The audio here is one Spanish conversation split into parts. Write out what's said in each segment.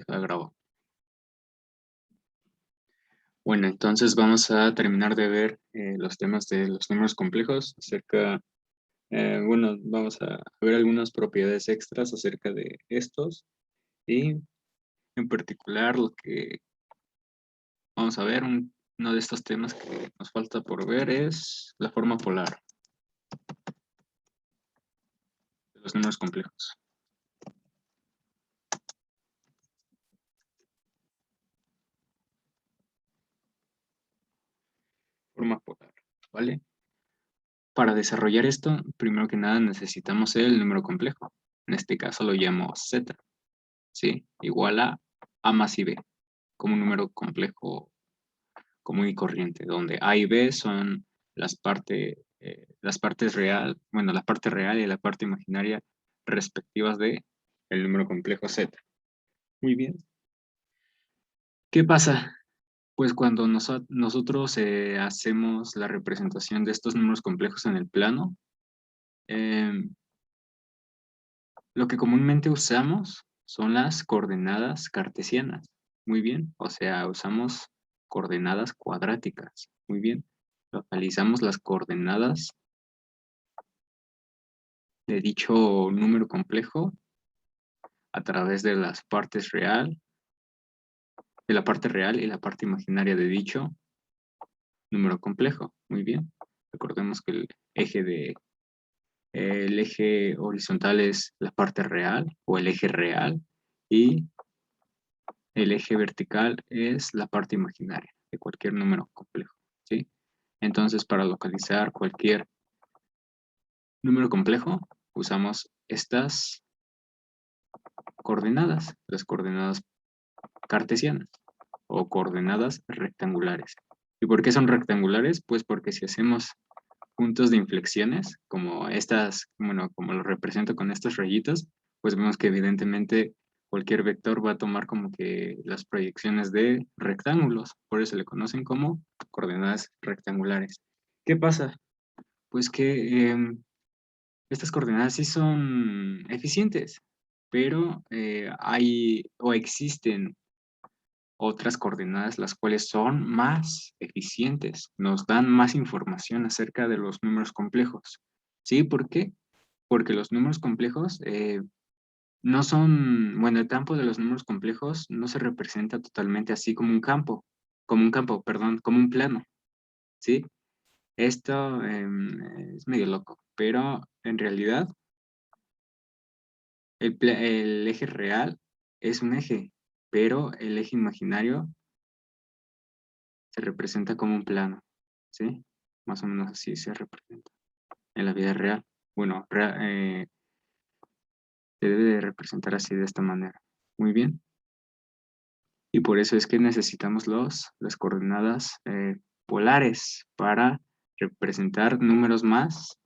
Deja grabo. Bueno, entonces vamos a terminar de ver los temas de los números complejos bueno, vamos a ver algunas propiedades extras acerca de estos y en particular lo que vamos a ver, uno de estos temas que nos falta por ver es la forma polar de los números complejos. Forma polar, ¿vale? Para desarrollar esto, primero que nada necesitamos el número complejo. En este caso lo llamo Z, ¿sí? Igual a más y B, como un número complejo común y corriente, donde A y B son las partes real, bueno, la parte real y la parte imaginaria respectivas de el número complejo Z. Muy bien. ¿Qué pasa? Pues cuando nosotros hacemos la representación de estos números complejos en el plano, lo que comúnmente usamos son las coordenadas cartesianas. Muy bien. O sea, usamos coordenadas cuadráticas. Muy bien. Localizamos las coordenadas de dicho número complejo a través de la parte real y la parte imaginaria de dicho número complejo. Muy bien. Recordemos que el eje horizontal es la parte real o el eje real y el eje vertical es la parte imaginaria de cualquier número complejo, ¿sí? Entonces, para localizar cualquier número complejo, usamos estas coordenadas, las coordenadas cartesianas o coordenadas rectangulares. ¿Y por qué son rectangulares? Pues porque si hacemos puntos de inflexiones, como estas, bueno, como lo represento con estas rayitas, pues vemos que evidentemente cualquier vector va a tomar como que las proyecciones de rectángulos, por eso se le conocen como coordenadas rectangulares. ¿Qué pasa? Pues que estas coordenadas sí son eficientes, pero hay o existen otras coordenadas las cuales son más eficientes, nos dan más información acerca de los números complejos. ¿Sí? ¿Por qué? Porque los números complejos no son, bueno, el campo de los números complejos no se representa totalmente así perdón, como un plano, ¿sí? Esto es medio loco, pero en realidad el eje real es un eje, pero el eje imaginario se representa como un plano, ¿sí? Más o menos así se representa en la vida real. Bueno, se debe de representar así de esta manera. Muy bien. Y por eso es que necesitamos las coordenadas polares para representar números más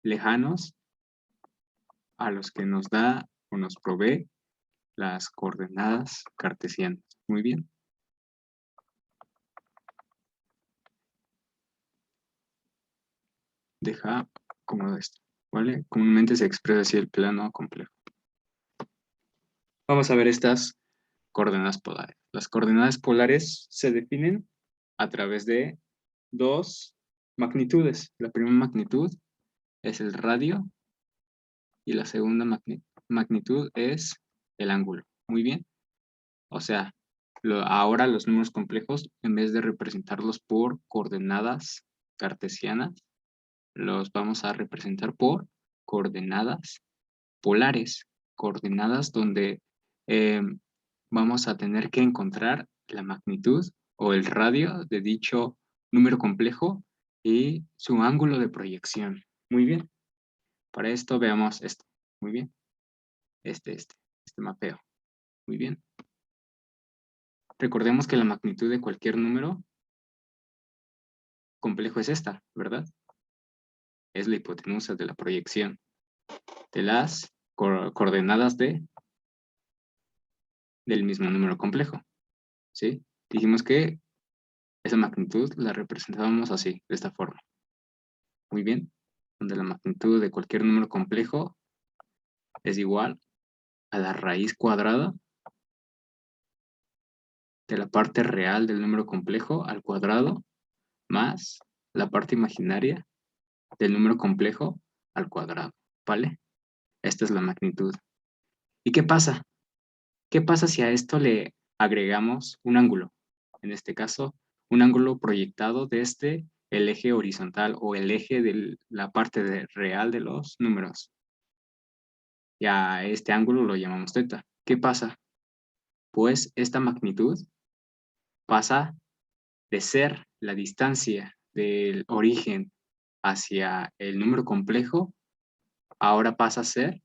lejanos a los que nos da o nos provee las coordenadas cartesianas. Muy bien. Deja como esto, ¿vale? Comúnmente se expresa así el plano complejo. Vamos a ver estas coordenadas polares. Las coordenadas polares se definen a través de dos magnitudes. La primera magnitud es el radio y la segunda magnitud es el ángulo. Muy bien. O sea, ahora los números complejos, en vez de representarlos por coordenadas cartesianas, los vamos a representar por coordenadas polares, coordenadas donde eh, vamos a tener que encontrar la magnitud o el radio de dicho número complejo y su ángulo de proyección. Muy bien. Para esto veamos esto. Muy bien. Este mapeo. Muy bien. Recordemos que la magnitud de cualquier número complejo es esta, ¿verdad? Es la hipotenusa de la proyección de las coordenadas del mismo número complejo. ¿Sí? Dijimos que esa magnitud la representábamos así, de esta forma. Muy bien. Donde la magnitud de cualquier número complejo es igual a la raíz cuadrada de la parte real del número complejo al cuadrado más la parte imaginaria del número complejo al cuadrado, ¿vale? Esta es la magnitud. ¿Y qué pasa? ¿Qué pasa si a esto le agregamos un ángulo? En este caso, un ángulo proyectado desde el eje horizontal o el eje de la parte real de los números. Y a este ángulo lo llamamos θ. ¿Qué pasa? Pues esta magnitud pasa de ser la distancia del origen hacia el número complejo, ahora pasa a ser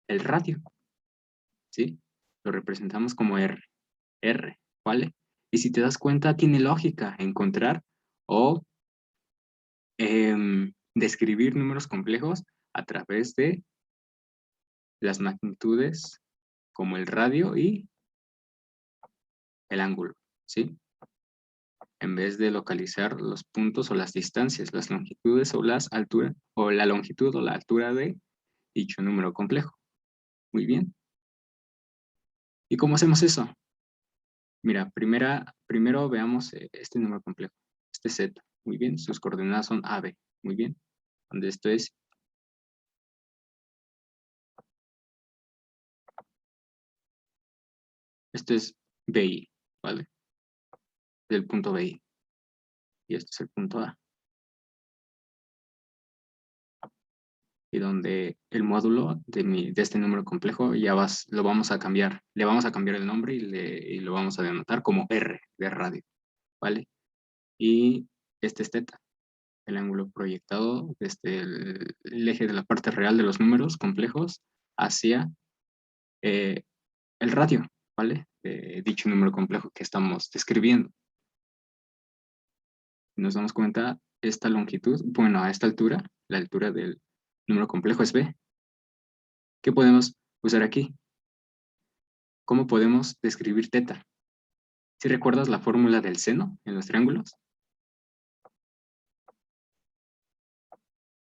el radio, ¿sí? Lo representamos como R, ¿vale? Y si te das cuenta, tiene lógica encontrar o describir números complejos a través de las magnitudes como el radio y el ángulo, ¿sí? En vez de localizar los puntos o las distancias, las longitudes o las alturas, o la longitud o la altura de dicho número complejo. Muy bien. ¿Y cómo hacemos eso? Mira, primero veamos este número complejo, este Z. Muy bien, sus coordenadas son AB. Muy bien, donde esto es BI, ¿vale? Del punto BI. Y este es el punto A. Y donde el módulo de este número complejo lo vamos a cambiar. Le vamos a cambiar el nombre y lo vamos a denotar como R, de radio, ¿vale? Y este es θ, el ángulo proyectado desde el eje de la parte real de los números complejos hacia el radio, ¿vale? De dicho número complejo que estamos describiendo. Nos damos cuenta, esta longitud, bueno, a esta altura, la altura del número complejo es B. ¿Qué podemos usar aquí? ¿Cómo podemos describir θ? ¿Si recuerdas la fórmula del seno en los triángulos?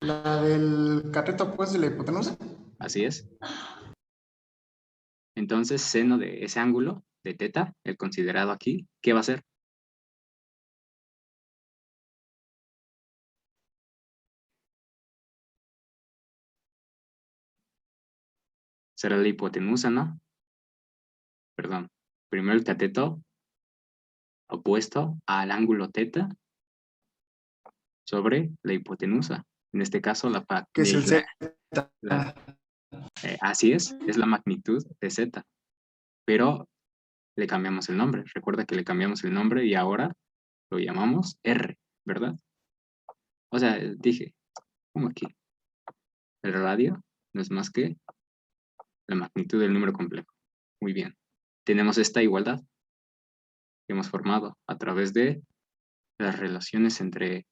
La del cateto, pues, de la hipotenusa. Así es. Entonces, seno de ese ángulo, de θ, el considerado aquí, ¿qué va a ser? Será la hipotenusa, ¿no? Perdón. Primero el cateto opuesto al ángulo θ sobre la hipotenusa. En este caso, Que es el Z. así es la magnitud de Z. Pero le cambiamos el nombre. Recuerda que le cambiamos el nombre y ahora lo llamamos R, ¿verdad? O sea, dije, como aquí, el radio no es más que la magnitud del número complejo. Muy bien. Tenemos esta igualdad que hemos formado a través de las relaciones entre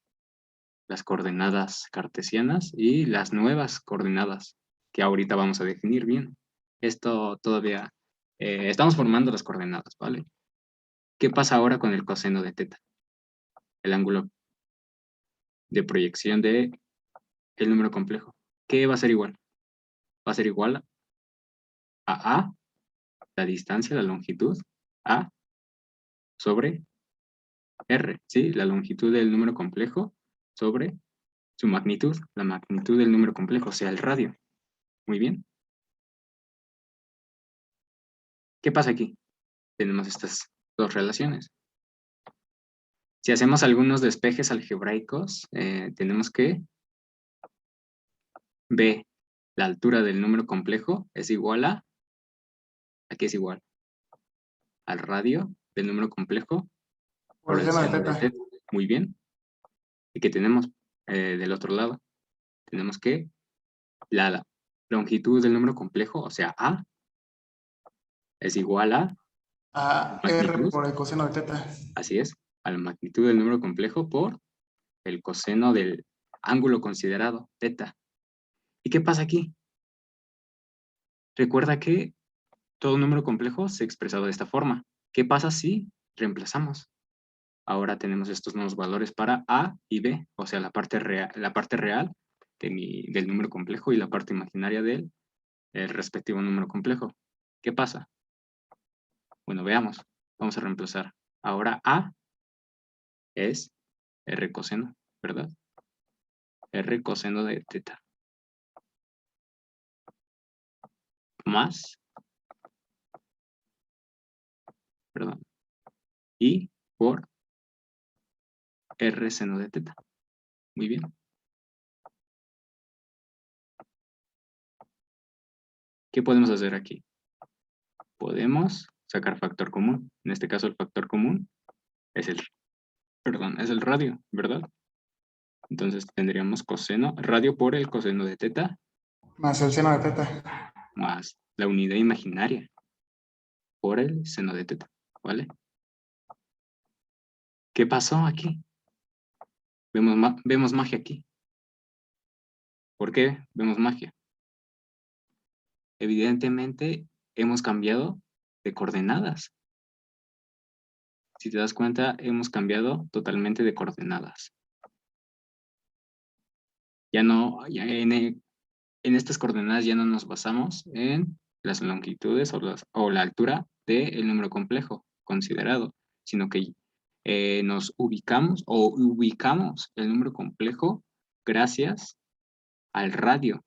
las coordenadas cartesianas y las nuevas coordenadas que ahorita vamos a definir bien. Esto todavía, estamos formando las coordenadas, ¿vale? ¿Qué pasa ahora con el coseno de θ? El ángulo de proyección de el número complejo. ¿Qué va a ser igual? Va a ser igual a la distancia, la longitud, A sobre R, ¿sí? La longitud del número complejo sobre su magnitud, la magnitud del número complejo, o sea, el radio. Muy bien. ¿Qué pasa aquí? Tenemos estas dos relaciones. Si hacemos algunos despejes algebraicos, tenemos que B, la altura del número complejo es igual a, aquí es igual, al radio del número complejo por Por el el seno de seno de θ. θ. Muy bien. ¿Y qué tenemos del otro lado? Tenemos que la longitud del número complejo, o sea, A, es igual a A R magnitud, por el coseno de θ. así es, a la magnitud del número complejo por el coseno del ángulo considerado, θ. ¿Y qué pasa aquí? Recuerda que todo número complejo se ha expresado de esta forma. ¿Qué pasa si reemplazamos? Ahora tenemos estos nuevos valores para A y B, o sea, la parte real del número complejo y la parte imaginaria del respectivo número complejo. ¿Qué pasa? Bueno, veamos. Vamos a reemplazar. Ahora A es R coseno, ¿verdad? R coseno de teta. Más, perdón, I por R seno de teta. Muy bien. ¿Qué podemos hacer aquí? Podemos sacar factor común. En este caso el factor común es el radio, ¿verdad? Entonces tendríamos coseno, radio por el coseno de teta Más el seno de teta. más la unidad imaginaria por el seno de teta, ¿vale? ¿Qué pasó aquí? Vemos magia aquí. ¿Por qué vemos magia? Evidentemente hemos cambiado de coordenadas. Si te das cuenta, hemos cambiado totalmente de coordenadas. Ya no, en estas coordenadas ya no nos basamos en las longitudes o la altura del número complejo considerado, sino que nos ubicamos el número complejo gracias al radio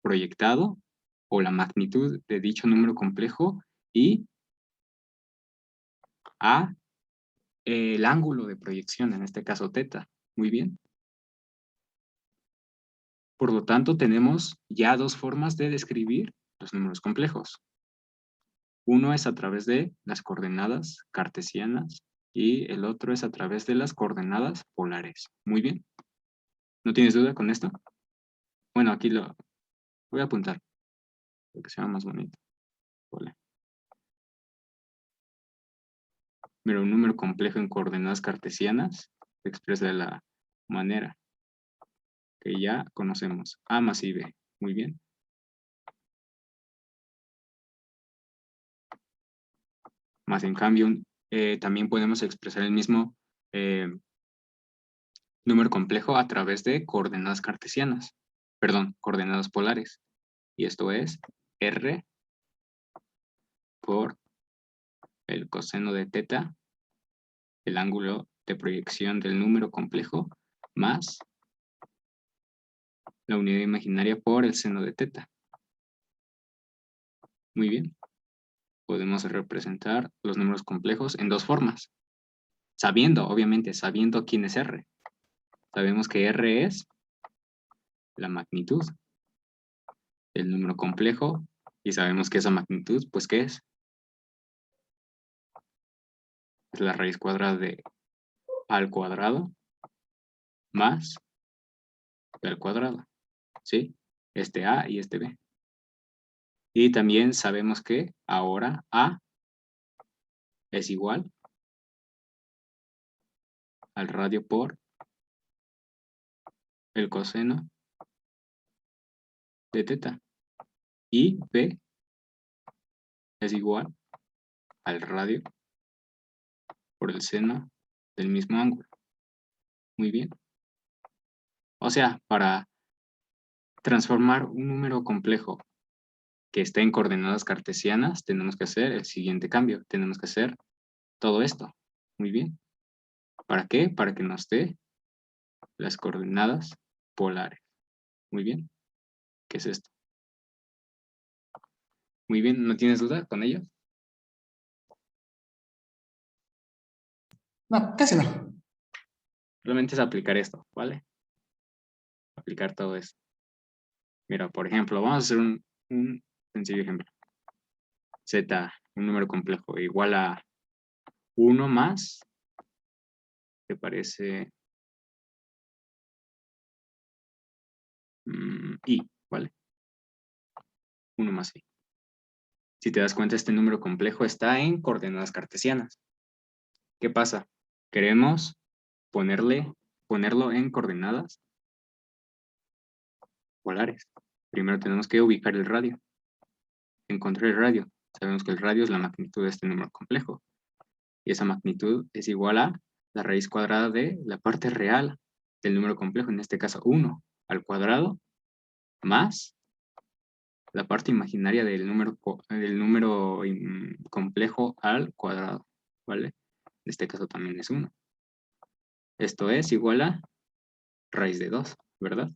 proyectado o la magnitud de dicho número complejo y a el ángulo de proyección, en este caso teta. Muy bien. Por lo tanto, tenemos ya dos formas de describir los números complejos. Uno es a través de las coordenadas cartesianas y el otro es a través de las coordenadas polares. Muy bien. ¿No tienes duda con esto? Bueno, aquí lo voy a apuntar, para que sea más bonito. Vale. Mira, un número complejo en coordenadas cartesianas se expresa de la manera que ya conocemos. A más IB. Muy bien. Más en cambio, también podemos expresar el mismo número complejo a través de coordenadas cartesianas. Perdón, coordenadas polares. Y esto es R por el coseno de teta, el ángulo de proyección del número complejo, más la unidad imaginaria por el seno de teta. Muy bien. Podemos representar los números complejos en dos formas. Obviamente, sabiendo quién es R. Sabemos que R es la magnitud del número complejo y sabemos que esa magnitud, pues, ¿qué es? Es la raíz cuadrada de A al cuadrado más B al cuadrado, ¿sí? Este A y este B. Y también sabemos que ahora A es igual al radio por el coseno de teta. Y B es igual al radio por el seno del mismo ángulo. Muy bien. O sea, para transformar un número complejo que esté en coordenadas cartesianas, tenemos que hacer el siguiente cambio. Tenemos que hacer todo esto. Muy bien. ¿Para qué? Para que nos dé las coordenadas polares. Muy bien. ¿Qué es esto? Muy bien. ¿No tienes duda con ello? No, casi no. Realmente es aplicar esto, ¿vale? Aplicar todo esto. Mira, por ejemplo, vamos a hacer un sencillo ejemplo. Z, un número complejo, igual a 1 más, que parece I, ¿vale? 1 más I. Si te das cuenta, este número complejo está en coordenadas cartesianas. ¿Qué pasa? Queremos ponerlo en coordenadas polares. Primero tenemos que ubicar el radio. Encontrar el radio. Sabemos que el radio es la magnitud de este número complejo. Y esa magnitud es igual a la raíz cuadrada de la parte real del número complejo, en este caso 1 al cuadrado, más la parte imaginaria del número complejo al cuadrado, ¿vale? En este caso también es 1. Esto es igual a raíz de 2, ¿verdad?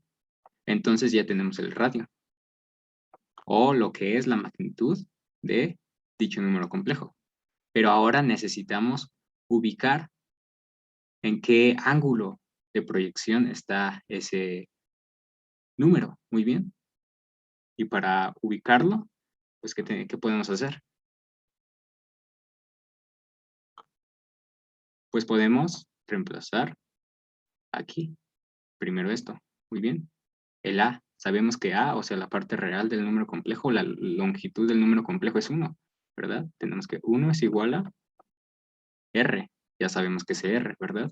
Entonces ya tenemos el radio, o lo que es la magnitud de dicho número complejo. Pero ahora necesitamos ubicar en qué ángulo de proyección está ese número. Muy bien. Y para ubicarlo, pues, ¿qué podemos hacer? Pues podemos reemplazar aquí. Primero esto. Muy bien. El A. Sabemos que A, o sea, la parte real del número complejo, la longitud del número complejo es 1, ¿verdad? Tenemos que 1 es igual a R. Ya sabemos que es R, ¿verdad?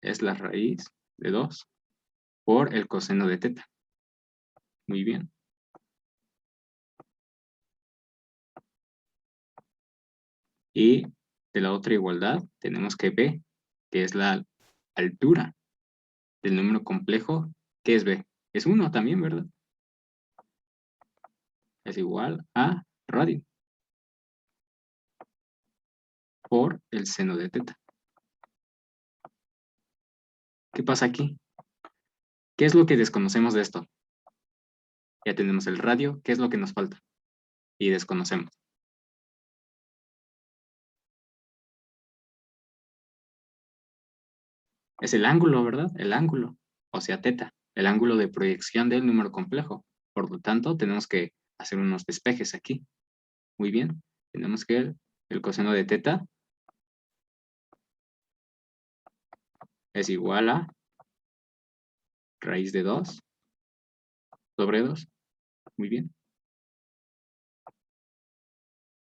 Es la raíz de 2 por el coseno de teta. Muy bien. Y de la otra igualdad tenemos que B, que es la altura del número complejo. ¿Qué es B? Es 1 también, ¿verdad? Es igual a radio por el seno de teta. ¿Qué pasa aquí? ¿Qué es lo que desconocemos de esto? Ya tenemos el radio. ¿Qué es lo que nos falta? Y desconocemos. Es el ángulo, ¿verdad? El ángulo, o sea, teta, el ángulo de proyección del número complejo. Por lo tanto, tenemos que hacer unos despejes aquí. Muy bien. Tenemos que el coseno de teta es igual a raíz de 2 sobre 2. Muy bien.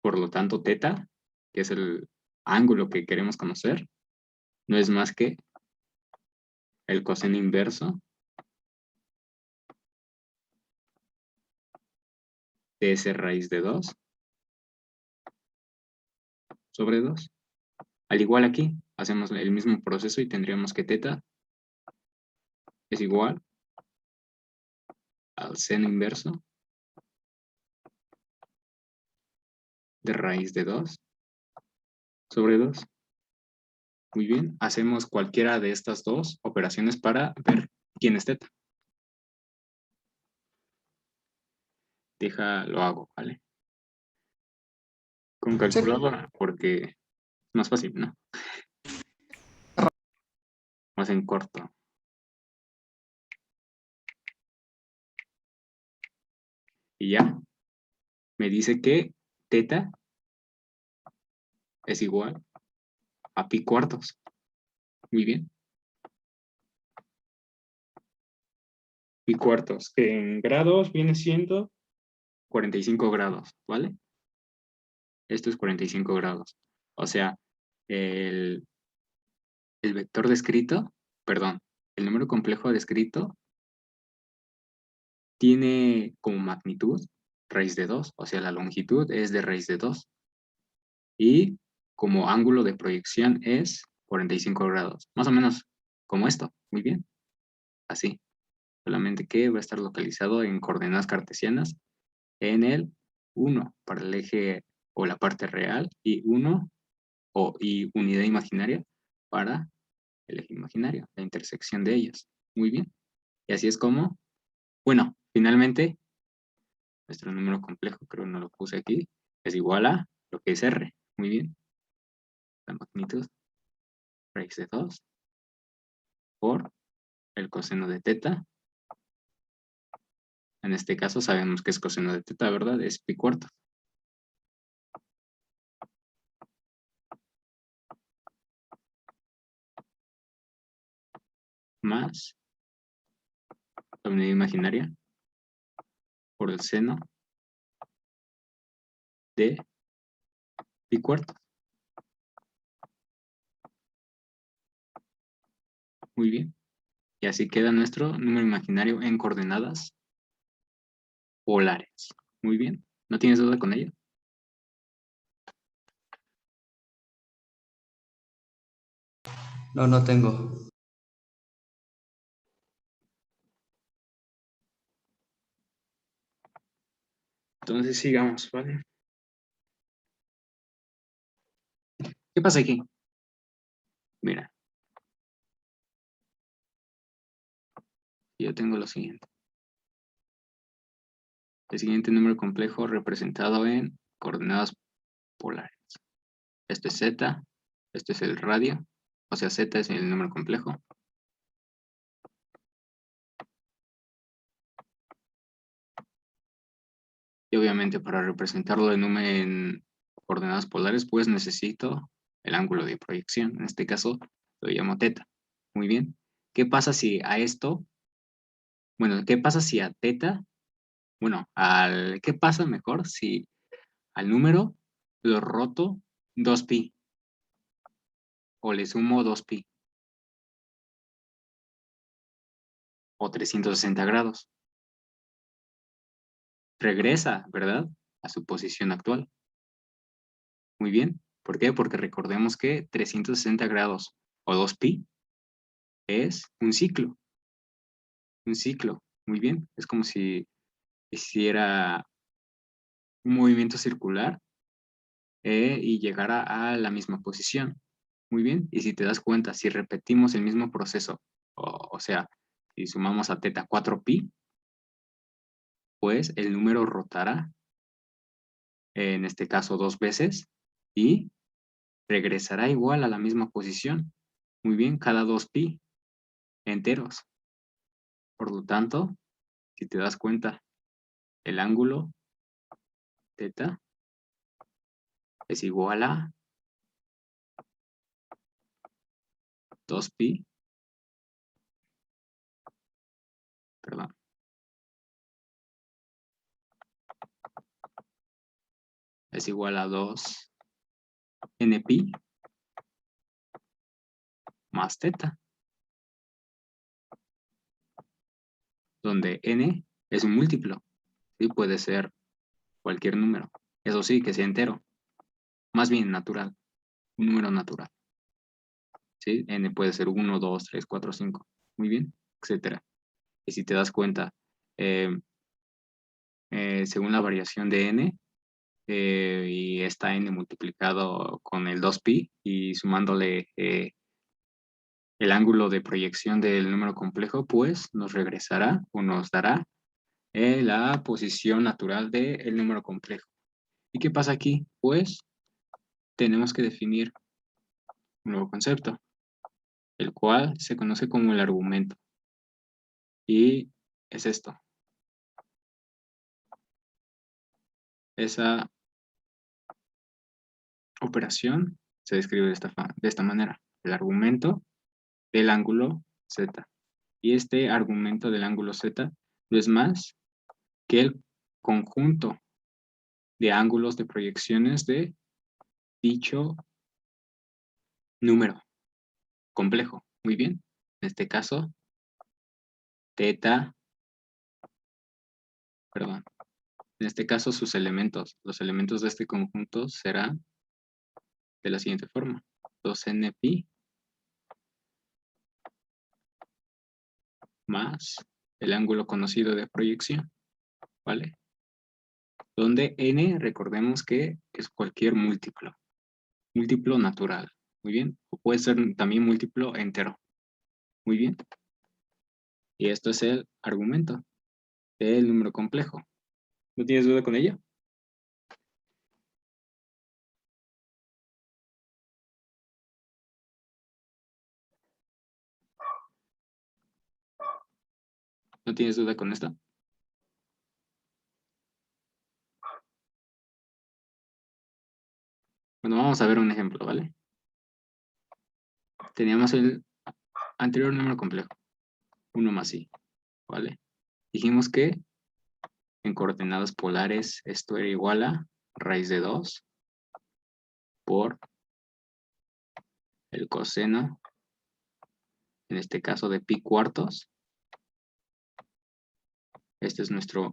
Por lo tanto, teta, que es el ángulo que queremos conocer, no es más que el coseno inverso de ese raíz de 2 sobre 2. Al igual aquí, hacemos el mismo proceso y tendríamos que teta es igual al seno inverso de raíz de 2 sobre 2. Muy bien, hacemos cualquiera de estas dos operaciones para ver quién es teta. Lo hago, ¿vale? Con Sí. calculadora, porque es más fácil, ¿no? Más en corto. Y ya, me dice que teta es igual a pi cuartos. Muy bien. Pi cuartos, que en grados viene siendo 45 grados, ¿vale? Esto es 45 grados. O sea, el vector descrito, perdón, el número complejo descrito tiene como magnitud raíz de 2, o sea, la longitud es de raíz de 2. Y como ángulo de proyección es 45 grados, más o menos como esto, muy bien, así. Solamente que va a estar localizado en coordenadas cartesianas en el 1 para el eje o la parte real y 1 y unidad imaginaria para el eje imaginario, la intersección de ellos. Muy bien. Y así es como, bueno, finalmente, nuestro número complejo, creo que no lo puse aquí, es igual a lo que es R. Muy bien. La magnitud, raíz de 2 por el coseno de teta. En este caso sabemos que es coseno de teta, ¿verdad? Es pi cuartos. Más la unidad imaginaria por el seno de pi cuartos. Muy bien. Y así queda nuestro número imaginario en coordenadas polares. Muy bien. ¿No tienes duda con ello? No, no tengo. Entonces sigamos, ¿vale? ¿Qué pasa aquí? Mira. Yo tengo lo siguiente. El siguiente número complejo representado en coordenadas polares. Esto es Z, esto es el radio, o sea, Z es el número complejo. Y obviamente para representarlo en coordenadas polares, pues necesito el ángulo de proyección. En este caso lo llamo teta. Muy bien. ¿Qué pasa si a esto, bueno, qué pasa si a teta, bueno, qué pasa mejor si al número lo roto 2pi o le sumo 2pi o 360 grados? Regresa, ¿verdad? A su posición actual. Muy bien. ¿Por qué? Porque recordemos que 360 grados o 2pi es un ciclo. Un ciclo. Muy bien. Es como si hiciera un movimiento circular y llegara a la misma posición. Muy bien. Y si te das cuenta, si repetimos el mismo proceso, o sea, si sumamos a teta 4pi, pues el número rotará, en este caso 2 veces, y regresará igual a la misma posición. Muy bien, cada 2pi enteros. Por lo tanto, si te das cuenta, el ángulo teta es igual a 2pi, perdón, es igual a 2npi más teta, donde n es un múltiplo, ¿sí? Puede ser cualquier número, eso sí, que sea entero, más bien natural, un número natural, ¿sí? N puede ser 1, 2, 3, 4, 5, muy bien, etcétera. Y si te das cuenta, eh, según la variación de n, y esta n multiplicado con el 2pi y sumándole el ángulo de proyección del número complejo, pues nos regresará o nos dará la posición natural del número complejo. ¿Y qué pasa aquí? Pues tenemos que definir un nuevo concepto, el cual se conoce como el argumento. Y es esto. Esa operación se describe de esta manera. El argumento del ángulo Z. Y este argumento del ángulo Z no es más que el conjunto de ángulos de proyecciones de dicho número complejo. Muy bien. En este caso, teta, perdón. En este caso, sus elementos. Los elementos de este conjunto serán de la siguiente forma. 2npi más el ángulo conocido de proyección, ¿vale? Donde n, recordemos que es cualquier múltiplo natural, muy bien, o puede ser también múltiplo entero, muy bien. Y esto es el argumento del número complejo. ¿No tienes duda con ello? ¿No tienes duda con esto? Bueno, vamos a ver un ejemplo, ¿vale? Teníamos el anterior número complejo, 1 más i, ¿vale? Dijimos que en coordenadas polares esto era igual a raíz de 2 por el coseno, en este caso de pi cuartos. Este es nuestro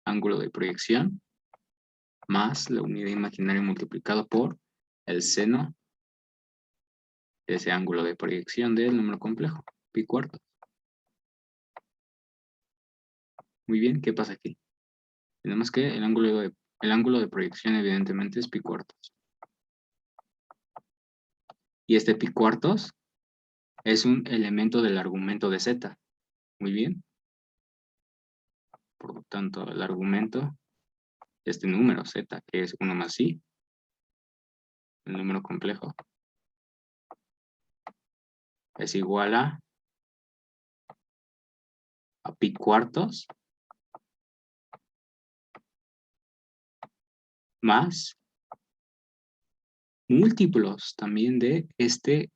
ángulo de proyección, más la unidad imaginaria multiplicado por el seno de ese ángulo de proyección del número complejo, pi cuartos. Muy bien, ¿qué pasa aquí? Tenemos que el ángulo de proyección evidentemente es pi cuartos. Y este pi cuartos es un elemento del argumento de z. Muy bien. Por lo tanto, el argumento, este número z, que es 1 más i, el número complejo, es igual a pi cuartos más múltiplos también de este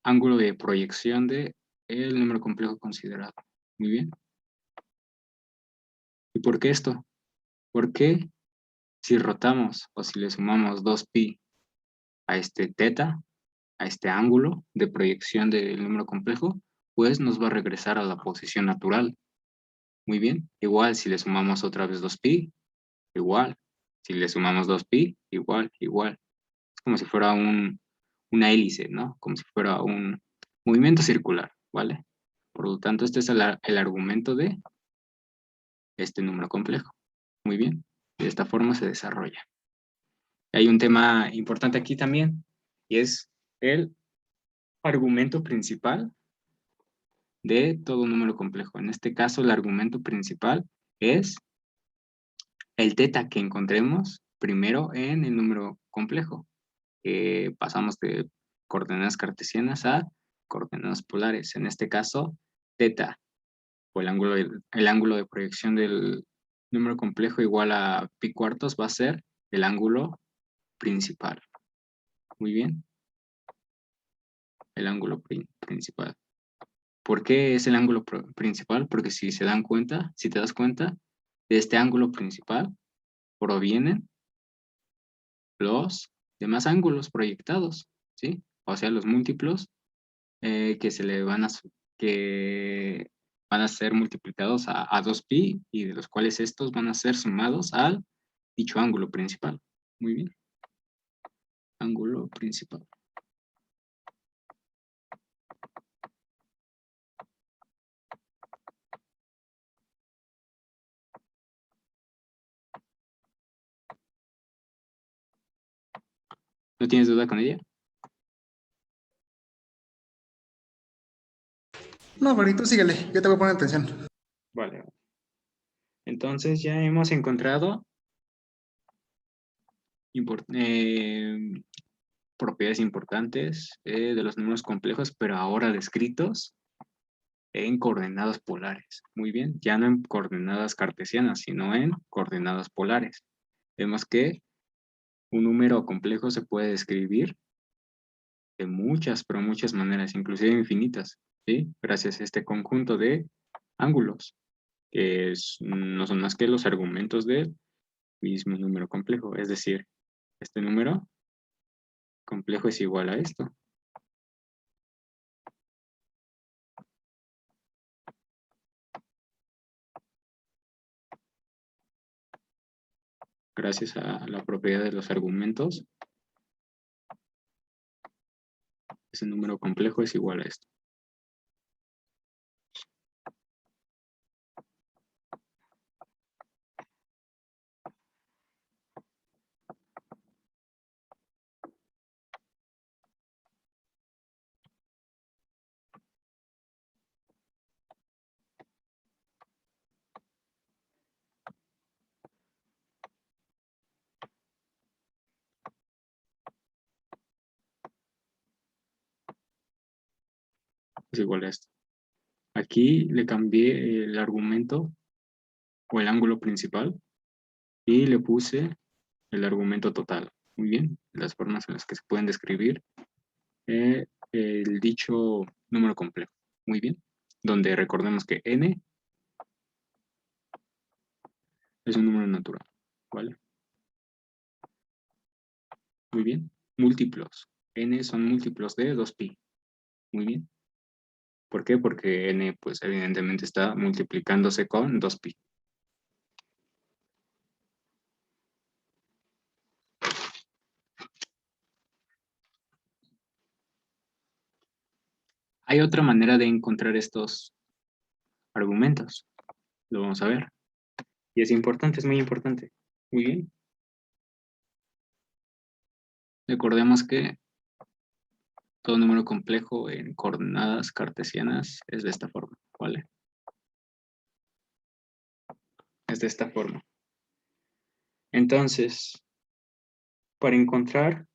ángulo de proyección de el número complejo considerado. Muy bien. ¿Y por qué esto? Porque si rotamos o si le sumamos 2pi a este teta, a este ángulo de proyección del número complejo, pues nos va a regresar a la posición natural. Muy bien. Igual si le sumamos otra vez 2pi, igual. Si le sumamos 2pi, igual, igual. Es como si fuera una hélice, ¿no? Como si fuera un movimiento circular, ¿vale? Por lo tanto, este es el argumento de este número complejo. Muy bien. De esta forma se desarrolla. Hay un tema importante aquí también, y es el argumento principal de todo número complejo. En este caso, el argumento principal es el teta que encontremos primero en el número complejo. Pasamos de coordenadas cartesianas a coordenadas polares. En este caso, teta, o el ángulo de proyección del número complejo igual a pi cuartos, va a ser el ángulo principal. Muy bien. El ángulo principal. ¿Por qué es el ángulo principal? Porque si te das cuenta, de este ángulo principal provienen los demás ángulos proyectados, ¿sí? O sea, los múltiplos que van a ser multiplicados a 2pi y de los cuales estos van a ser sumados al dicho ángulo principal. Muy bien. Ángulo principal. ¿No tienes duda con ella? No, Fari, tú síguele, yo te voy a poner atención. Vale. Entonces ya hemos encontrado propiedades importantes de los números complejos, pero ahora descritos en coordenadas polares. Muy bien, ya no en coordenadas cartesianas, sino en coordenadas polares. Vemos que un número complejo se puede describir de muchas, pero muchas maneras, inclusive infinitas, ¿sí? Gracias a este conjunto de ángulos, que no son más que los argumentos del mismo número complejo. Es decir, este número complejo es igual a esto. Gracias a la propiedad de los argumentos, ese número complejo es igual a esto. Es igual a esto. Aquí le cambié el argumento o el ángulo principal y le puse el argumento total. Muy bien, las formas en las que se pueden describir el dicho número complejo. Muy bien, donde recordemos que n es un número natural, ¿vale? Muy bien, múltiplos. N son múltiplos de 2pi. Muy bien. ¿Por qué? Porque n, pues evidentemente está multiplicándose con 2pi. Hay otra manera de encontrar estos argumentos. Lo vamos a ver. Y es importante, es muy importante. Muy bien. Recordemos que todo número complejo en coordenadas cartesianas es de esta forma, ¿vale? Es de esta forma. Entonces, para encontrar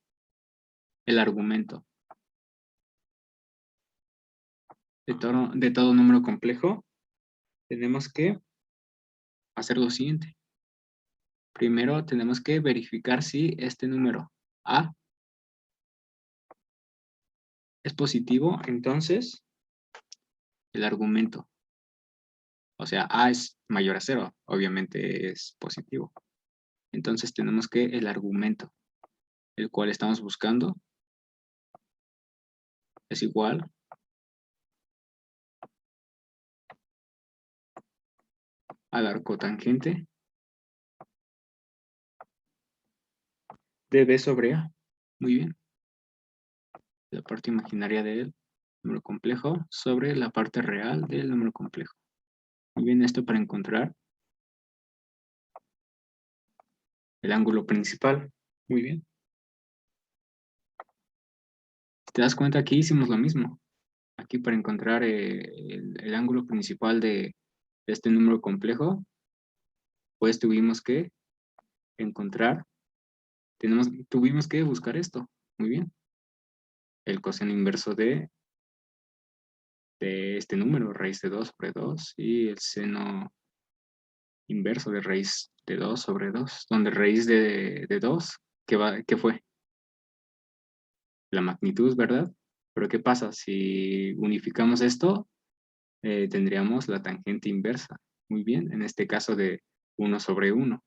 el argumento de todo número complejo, tenemos que hacer lo siguiente. Primero tenemos que verificar si este número A es positivo, entonces el argumento, o sea, A es mayor a 0, obviamente es positivo. Entonces tenemos que el argumento, el cual estamos buscando, es igual al arcotangente de B sobre A. Muy bien. La parte imaginaria del número complejo sobre la parte real del número complejo. Muy bien, esto para encontrar el ángulo principal. Muy bien. Si te das cuenta, aquí hicimos lo mismo. Aquí para encontrar el ángulo principal de este número complejo, pues tuvimos que encontrar, tuvimos que buscar esto. Muy bien. El coseno inverso de este número, raíz de 2 sobre 2, y el seno inverso de raíz de 2 sobre 2, donde raíz de 2, ¿qué fue? La magnitud, ¿verdad? Pero ¿qué pasa? Si unificamos esto, tendríamos la tangente inversa. Muy bien, en este caso de 1 sobre 1.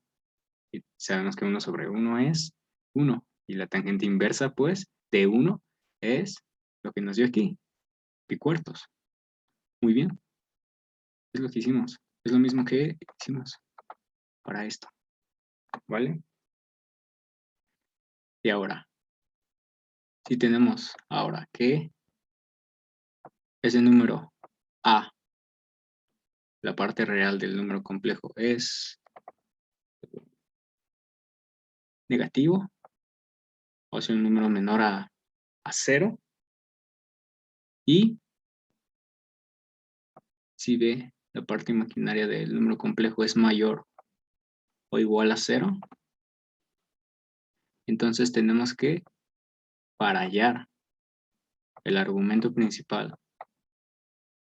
Y sabemos que 1 sobre 1 es 1. Y la tangente inversa, pues, de 1 es lo que nos dio aquí, pi cuartos. Muy bien. Es lo que hicimos. Es lo mismo que hicimos para esto. ¿Vale? Y ahora, si tenemos ahora que ese número A, la parte real del número complejo, es negativo, o sea, un número menor a 0, y si B, la parte imaginaria del número complejo, es mayor o igual a 0, entonces tenemos que, para hallar el argumento principal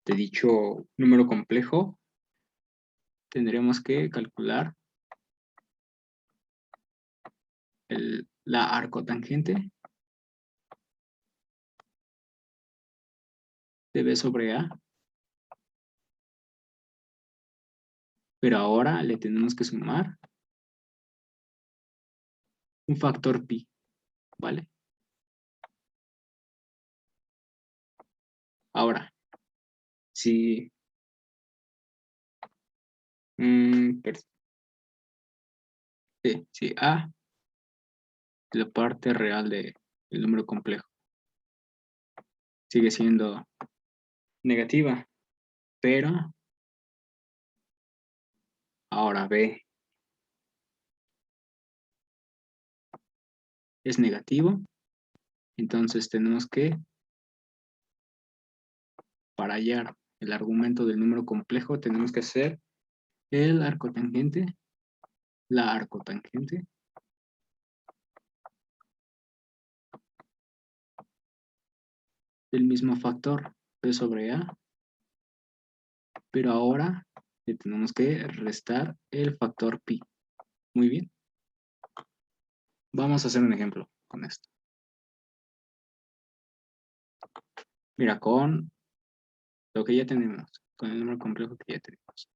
de dicho número complejo, tendremos que calcular la arcotangente de B sobre A, pero ahora le tenemos que sumar un factor pi, ¿vale? Ahora, si si A, la parte real del número complejo, sigue siendo negativa, pero ahora B es negativo, entonces tenemos que, para hallar el argumento del número complejo, tenemos que hacer el arcotangente, la arcotangente del mismo factor B sobre A, pero ahora le tenemos que restar el factor pi. Muy bien. Vamos a hacer un ejemplo con esto. Mira, con lo que ya tenemos, con el número complejo que ya tenemos.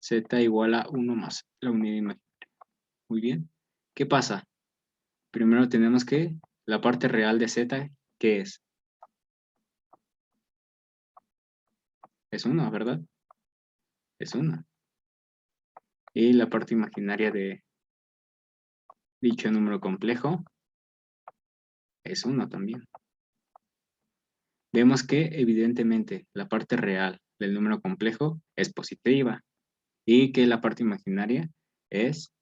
Z igual a 1 más la unidad imaginaria. Muy bien. ¿Qué pasa? Primero tenemos que la parte real de Z, ¿qué es? Es 1, ¿verdad? Es 1. Y la parte imaginaria de dicho número complejo es 1 también. Vemos que evidentemente la parte real del número complejo es positiva y que la parte imaginaria es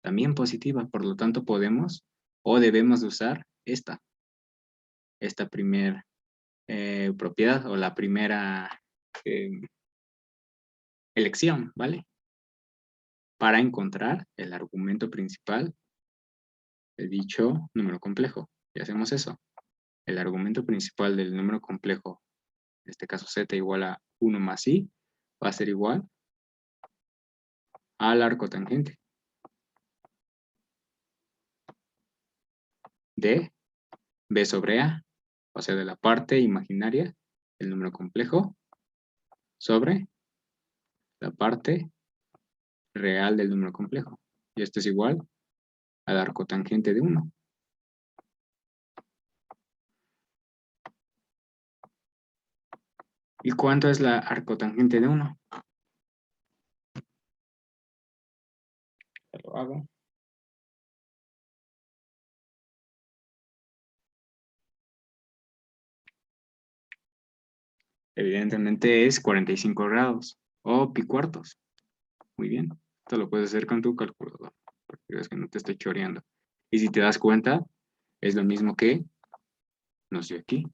también positiva. Por lo tanto, podemos o debemos de usar esta primera propiedad o la primera elección, ¿vale? Para encontrar el argumento principal de dicho número complejo. Y hacemos eso. El argumento principal del número complejo, en este caso z igual a 1 más i, va a ser igual al arco tangente de b sobre a, o sea, de la parte imaginaria del número complejo sobre la parte real del número complejo. Y esto es igual al arco tangente de 1. ¿Y cuánto es la arcotangente de 1? Ya lo hago. Evidentemente es 45 grados o pi cuartos. Muy bien. Esto lo puedes hacer con tu calculador, porque es que no te estoy choreando. Y si te das cuenta, es lo mismo que nos dio aquí.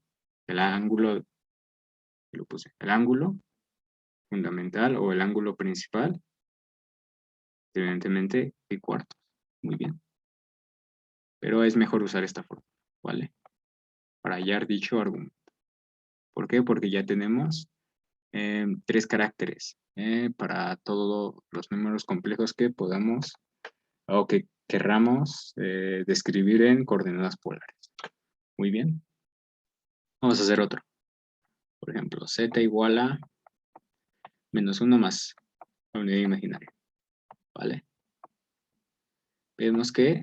El ángulo, lo puse, el ángulo fundamental o el ángulo principal, evidentemente pi cuartos. Muy bien. Pero es mejor usar esta forma, ¿vale? Para hallar dicho argumento. ¿Por qué? Porque ya tenemos 3 caracteres para todos los números complejos que podamos o que querramos describir en coordenadas polares. Muy bien. Vamos a hacer otro. Por ejemplo, z igual a menos 1 más la unidad imaginaria. ¿Vale? Vemos que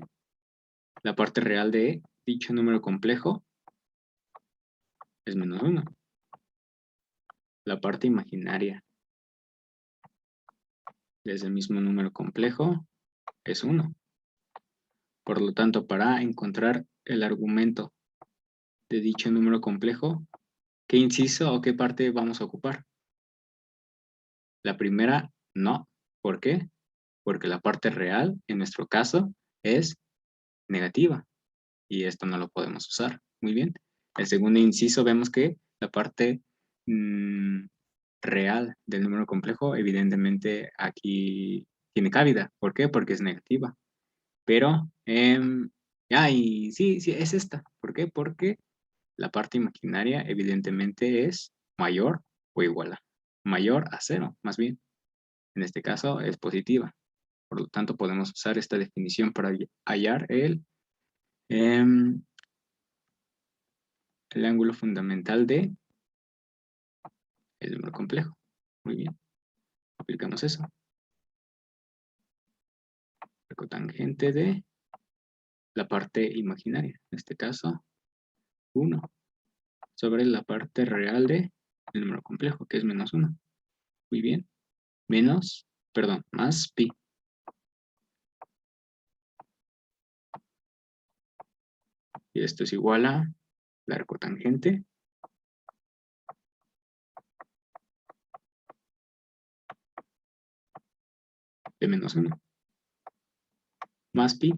la parte real de dicho número complejo es menos 1. La parte imaginaria de ese mismo número complejo es 1. Por lo tanto, para encontrar el argumento de dicho número complejo, ¿qué inciso o qué parte vamos a ocupar? La primera, no. ¿Por qué? Porque la parte real, en nuestro caso, es negativa. Y esto no lo podemos usar. Muy bien. El segundo inciso vemos que la parte real del número complejo, evidentemente aquí tiene cabida. ¿Por qué? Porque es negativa. Pero, sí, es esta. ¿Por qué? Porque la parte imaginaria evidentemente es mayor o igual a. Mayor a 0, más bien. En este caso es positiva. Por lo tanto, podemos usar esta definición para hallar el ángulo fundamental de el número complejo. Muy bien. Aplicamos eso. La cotangente de la parte imaginaria. En este caso, 1 sobre la parte real de el número complejo, que es menos 1. Muy bien. Más pi. Y esto es igual a la arcotangente de menos 1. Más pi.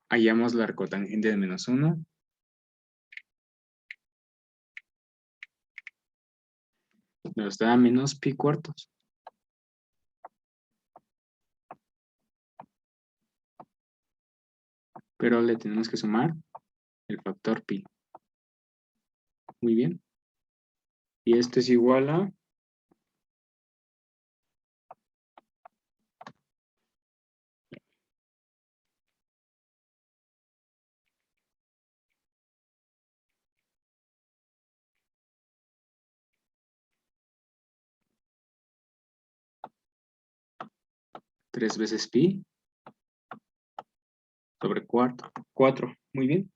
Hallamos la arcotangente de menos 1. Nos da menos pi cuartos. Pero le tenemos que sumar el factor pi. Muy bien. Y esto es igual a 3 veces pi sobre 4. Muy bien.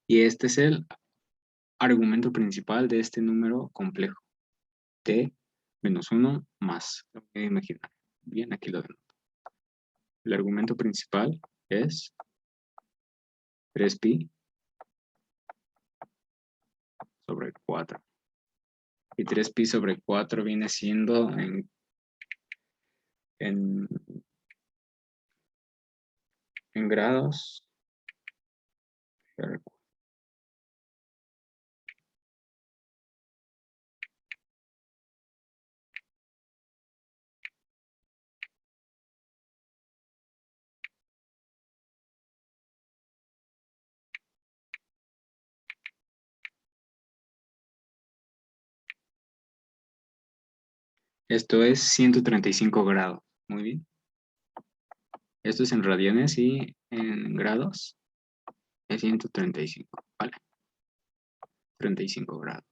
Y este es el argumento principal de este número complejo. T menos 1 más la unidad imaginaria. Bien, aquí lo denoto. El argumento principal es 3pi sobre 4. Y 3pi sobre 4 viene siendo en en grados. Esto es 135 grados. Muy bien. Esto es en radianes y en grados es 135. Vale. 35 grados.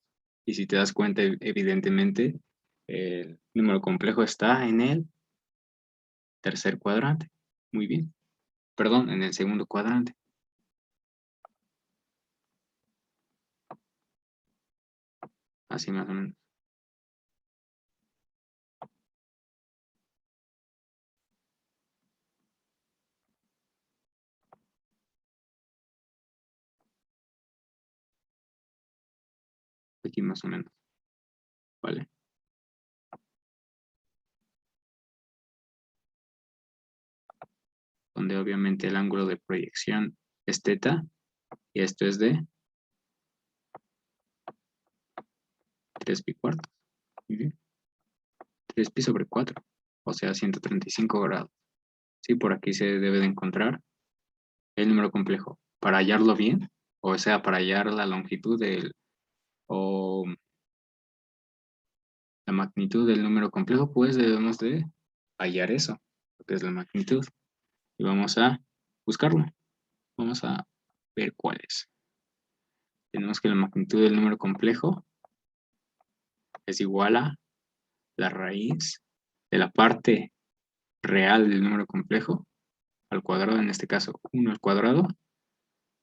Y si te das cuenta, evidentemente, el número complejo está en el tercer cuadrante. Muy bien. Perdón, en el segundo cuadrante. Así más o menos. Aquí más o menos. Vale. Donde obviamente el ángulo de proyección es teta. Y esto es de 3 pi cuartos. Muy bien. 3 pi sobre 4. O sea, 135 grados. Sí, por aquí se debe de encontrar el número complejo. Para hallarlo bien, o sea, para hallar la longitud o la magnitud del número complejo, pues debemos de hallar eso, lo que es la magnitud. Y vamos a buscarlo. Vamos a ver cuál es. Tenemos que la magnitud del número complejo es igual a la raíz de la parte real del número complejo al cuadrado, en este caso 1 al cuadrado,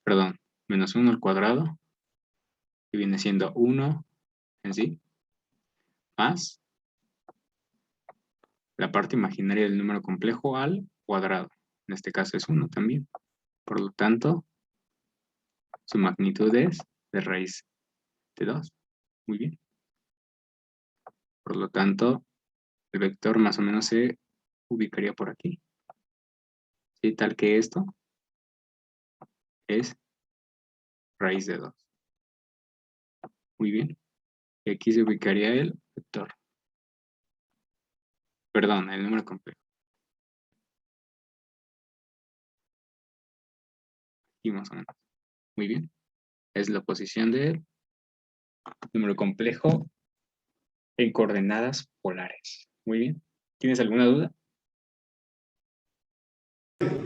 perdón, menos 1 al cuadrado, que viene siendo 1 en sí, más la parte imaginaria del número complejo al cuadrado. En este caso es 1 también. Por lo tanto, su magnitud es de raíz de 2. Muy bien. Por lo tanto, el vector más o menos se ubicaría por aquí. ¿Sí? Tal que esto es raíz de 2. Muy bien. Y aquí se ubicaría el vector. Perdón, el número complejo. Aquí más o menos. Muy bien. Es la posición del número complejo en coordenadas polares. Muy bien. ¿Tienes alguna duda?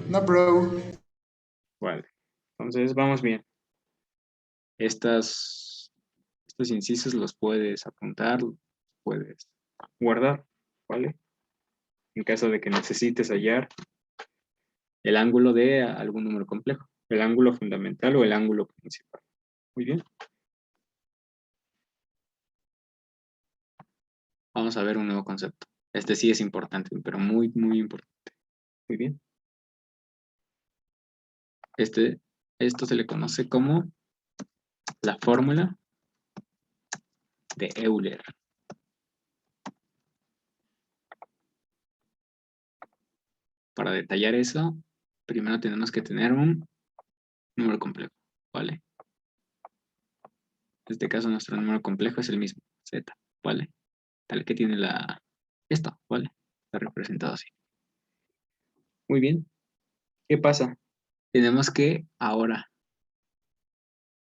No, bro. Vale. Entonces vamos bien. Estos incisos los puedes apuntar, los puedes guardar, ¿vale? En caso de que necesites hallar el ángulo de algún número complejo, el ángulo fundamental o el ángulo principal. Muy bien. Vamos a ver un nuevo concepto. Este sí es importante, pero muy, muy importante. Muy bien. Esto se le conoce como la fórmula de Euler. Para detallar eso, primero tenemos que tener un número complejo, ¿vale? En este caso, nuestro número complejo es el mismo, z, ¿vale? Tal que tiene esto, ¿vale? Está representado así. Muy bien. ¿Qué pasa? Tenemos que ahora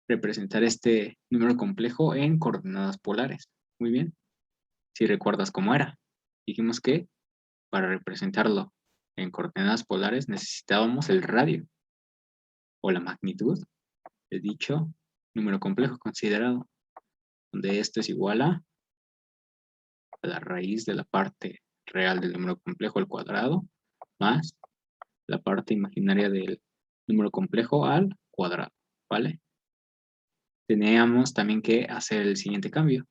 representar este número complejo en coordenadas polares. Muy bien. Si recuerdas cómo era, dijimos que para representarlo en coordenadas polares necesitábamos el radio o la magnitud de dicho número complejo considerado, donde esto es igual a la raíz de la parte real del número complejo al cuadrado más la parte imaginaria del número complejo al cuadrado, ¿vale? Teníamos también que hacer el siguiente cambio.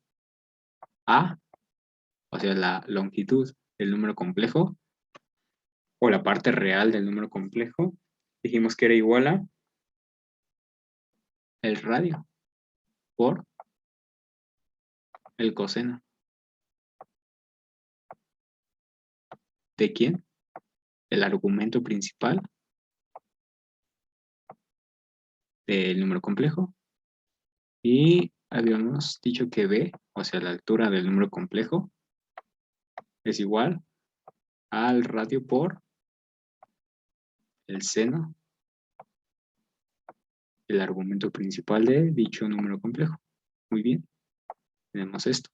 A, o sea, la longitud del número complejo o la parte real del número complejo, dijimos que era igual a el radio por el coseno. ¿De quién? El argumento principal del número complejo. Y habíamos dicho que B, o sea, la altura del número complejo, es igual al radio por el seno del argumento principal de dicho número complejo. Muy bien, tenemos esto.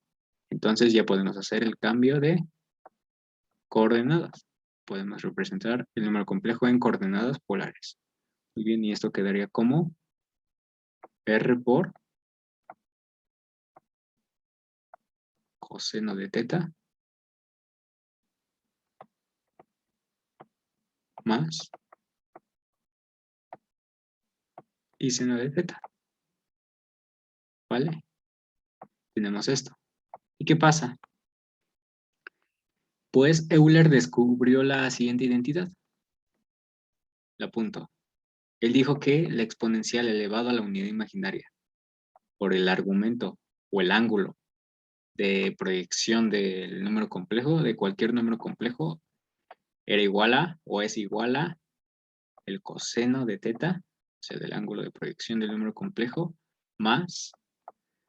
Entonces ya podemos hacer el cambio de coordenadas. Podemos representar el número complejo en coordenadas polares. Muy bien, y esto quedaría como R por coseno de teta más y seno de teta. ¿Vale? Tenemos esto. ¿Y qué pasa? Pues Euler descubrió la siguiente identidad. La apunto. Él dijo que la exponencial elevado a la unidad imaginaria por el argumento o el ángulo de proyección del número complejo, de cualquier número complejo, era igual a o es igual a el coseno de teta, o sea, del ángulo de proyección del número complejo, más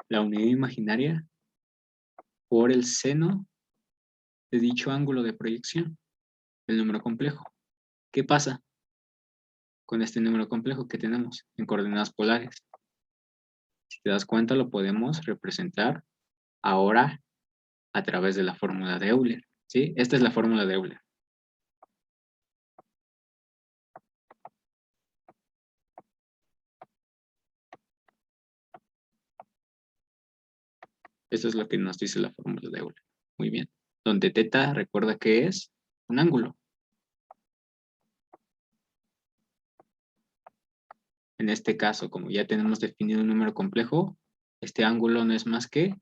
la unidad imaginaria por el seno de dicho ángulo de proyección del número complejo. ¿Qué pasa con este número complejo que tenemos en coordenadas polares? Si te das cuenta, lo podemos representar ahora a través de la fórmula de Euler. ¿Sí? Esta es la fórmula de Euler. Esto es lo que nos dice la fórmula de Euler. Muy bien. Donde teta, recuerda que es un ángulo. En este caso, como ya tenemos definido un número complejo, este ángulo no es más que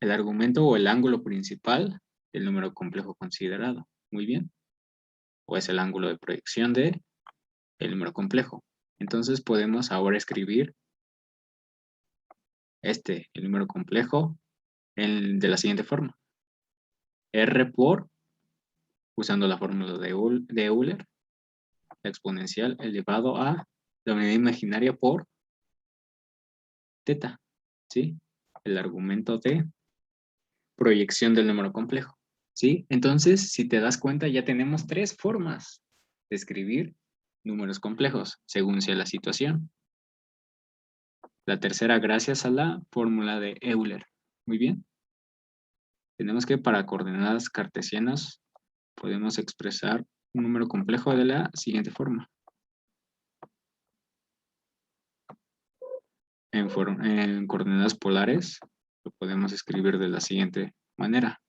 el argumento o el ángulo principal del número complejo considerado. Muy bien. O es el ángulo de proyección del número complejo. Entonces podemos ahora escribir el número complejo de la siguiente forma. R por, usando la fórmula de Euler, la exponencial elevado a la unidad imaginaria por teta, ¿sí? El argumento de proyección del número complejo, ¿sí? Entonces, si te das cuenta, ya tenemos 3 formas de escribir números complejos, según sea la situación. La tercera, gracias a la fórmula de Euler. Muy bien. Tenemos que para coordenadas cartesianas podemos expresar un número complejo de la siguiente forma. En coordenadas polares lo podemos escribir de la siguiente manera.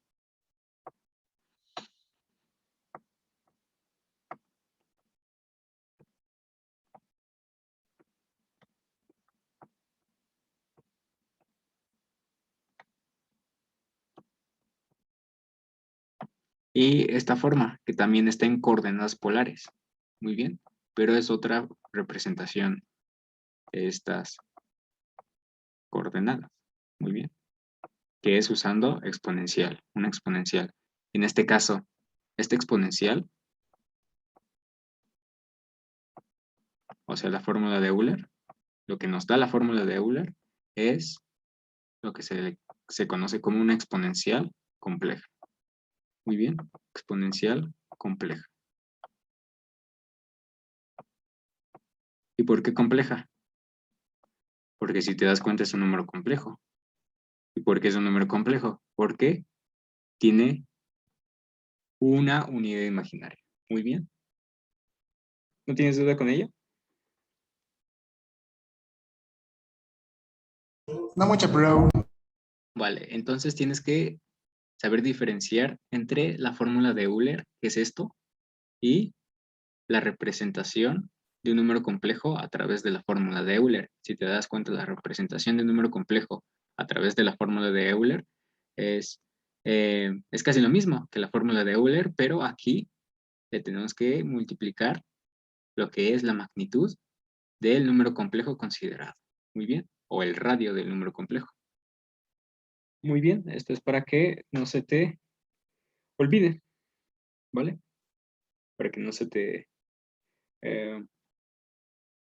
Y esta forma, que también está en coordenadas polares. Muy bien, pero es otra representación de estas coordenadas. Muy bien, que es usando exponencial, una exponencial. En este caso, esta exponencial, o sea, la fórmula de Euler, lo que nos da la fórmula de Euler es lo que se conoce como una exponencial compleja. Muy bien, exponencial compleja. ¿Y por qué compleja? Porque si te das cuenta es un número complejo. ¿Y por qué es un número complejo? Porque tiene una unidad imaginaria. Muy bien. ¿No tienes duda con ella? No mucha, bro. Vale, entonces tienes que saber diferenciar entre la fórmula de Euler, que es esto, y la representación de un número complejo a través de la fórmula de Euler. Si te das cuenta, la representación de un número complejo a través de la fórmula de Euler es casi lo mismo que la fórmula de Euler, pero aquí le tenemos que multiplicar lo que es la magnitud del número complejo considerado. Muy bien. O el radio del número complejo. Muy bien. Esto es para que no se te olvide, ¿vale? Para que no se te...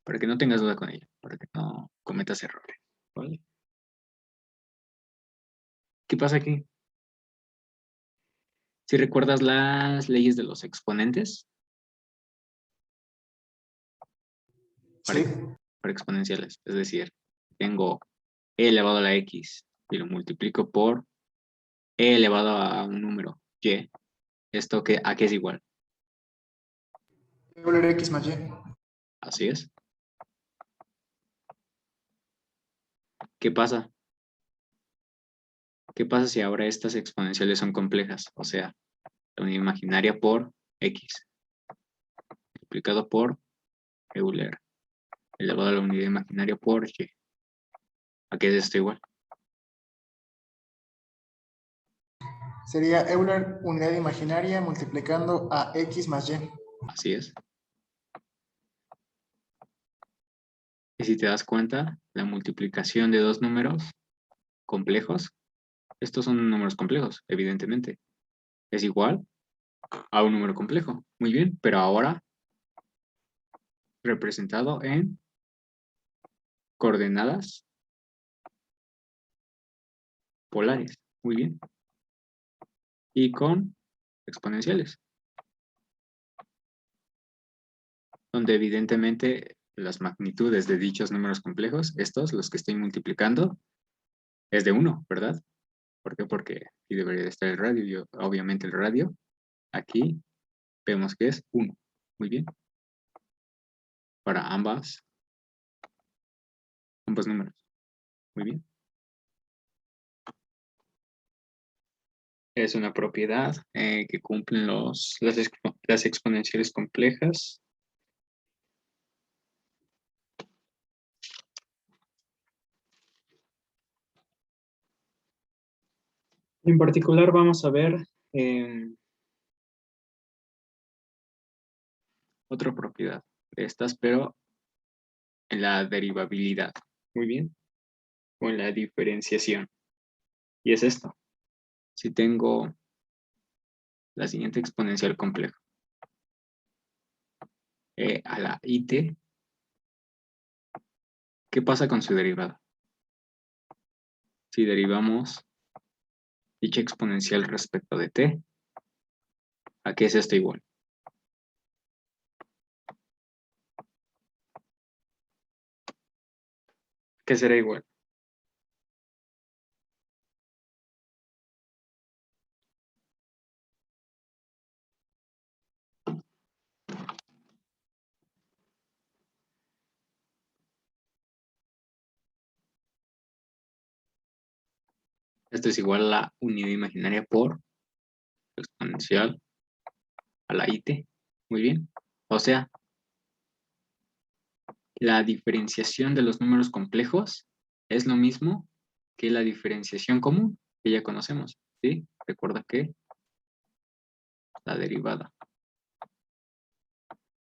para que no tengas duda con ella, para que no cometas errores, ¿vale? ¿Qué pasa aquí? Si recuerdas las leyes de los exponentes para, Sí. para exponenciales, es decir, tengo e elevado a la x y lo multiplico por e elevado a un número y, ¿esto a qué es igual? Euler X más Y. Así es. ¿Qué pasa? ¿Qué pasa si ahora estas exponenciales son complejas? O sea, la unidad imaginaria por x multiplicado por Euler elevado a la unidad imaginaria por y. ¿A qué es esto igual? Sería Euler unidad imaginaria multiplicando a X más Y. Así es. Y si te das cuenta, la multiplicación de dos números complejos, estos son números complejos, evidentemente, es igual a un número complejo. Muy bien, pero ahora representado en coordenadas polares. Muy bien. Y con exponenciales, donde evidentemente las magnitudes de dichos números complejos, estos, los que estoy multiplicando, es de 1, ¿verdad? ¿Por qué? Porque aquí debería de estar el radio. Obviamente el radio, aquí vemos que es 1. Muy bien. Para ambos números. Muy bien. Es una propiedad que cumplen las exponenciales complejas. En particular vamos a ver otra propiedad de estas, pero en la derivabilidad. Muy bien. O en la diferenciación. Y es esto. Si tengo la siguiente exponencial compleja a la it, ¿qué pasa con su derivada? Si derivamos dicha exponencial respecto de t, ¿a qué es esto igual? ¿Qué será igual? Esto es igual a la unidad imaginaria por exponencial a la it. Muy bien. O sea, la diferenciación de los números complejos es lo mismo que la diferenciación común que ya conocemos. ¿Sí? Recuerda que la derivada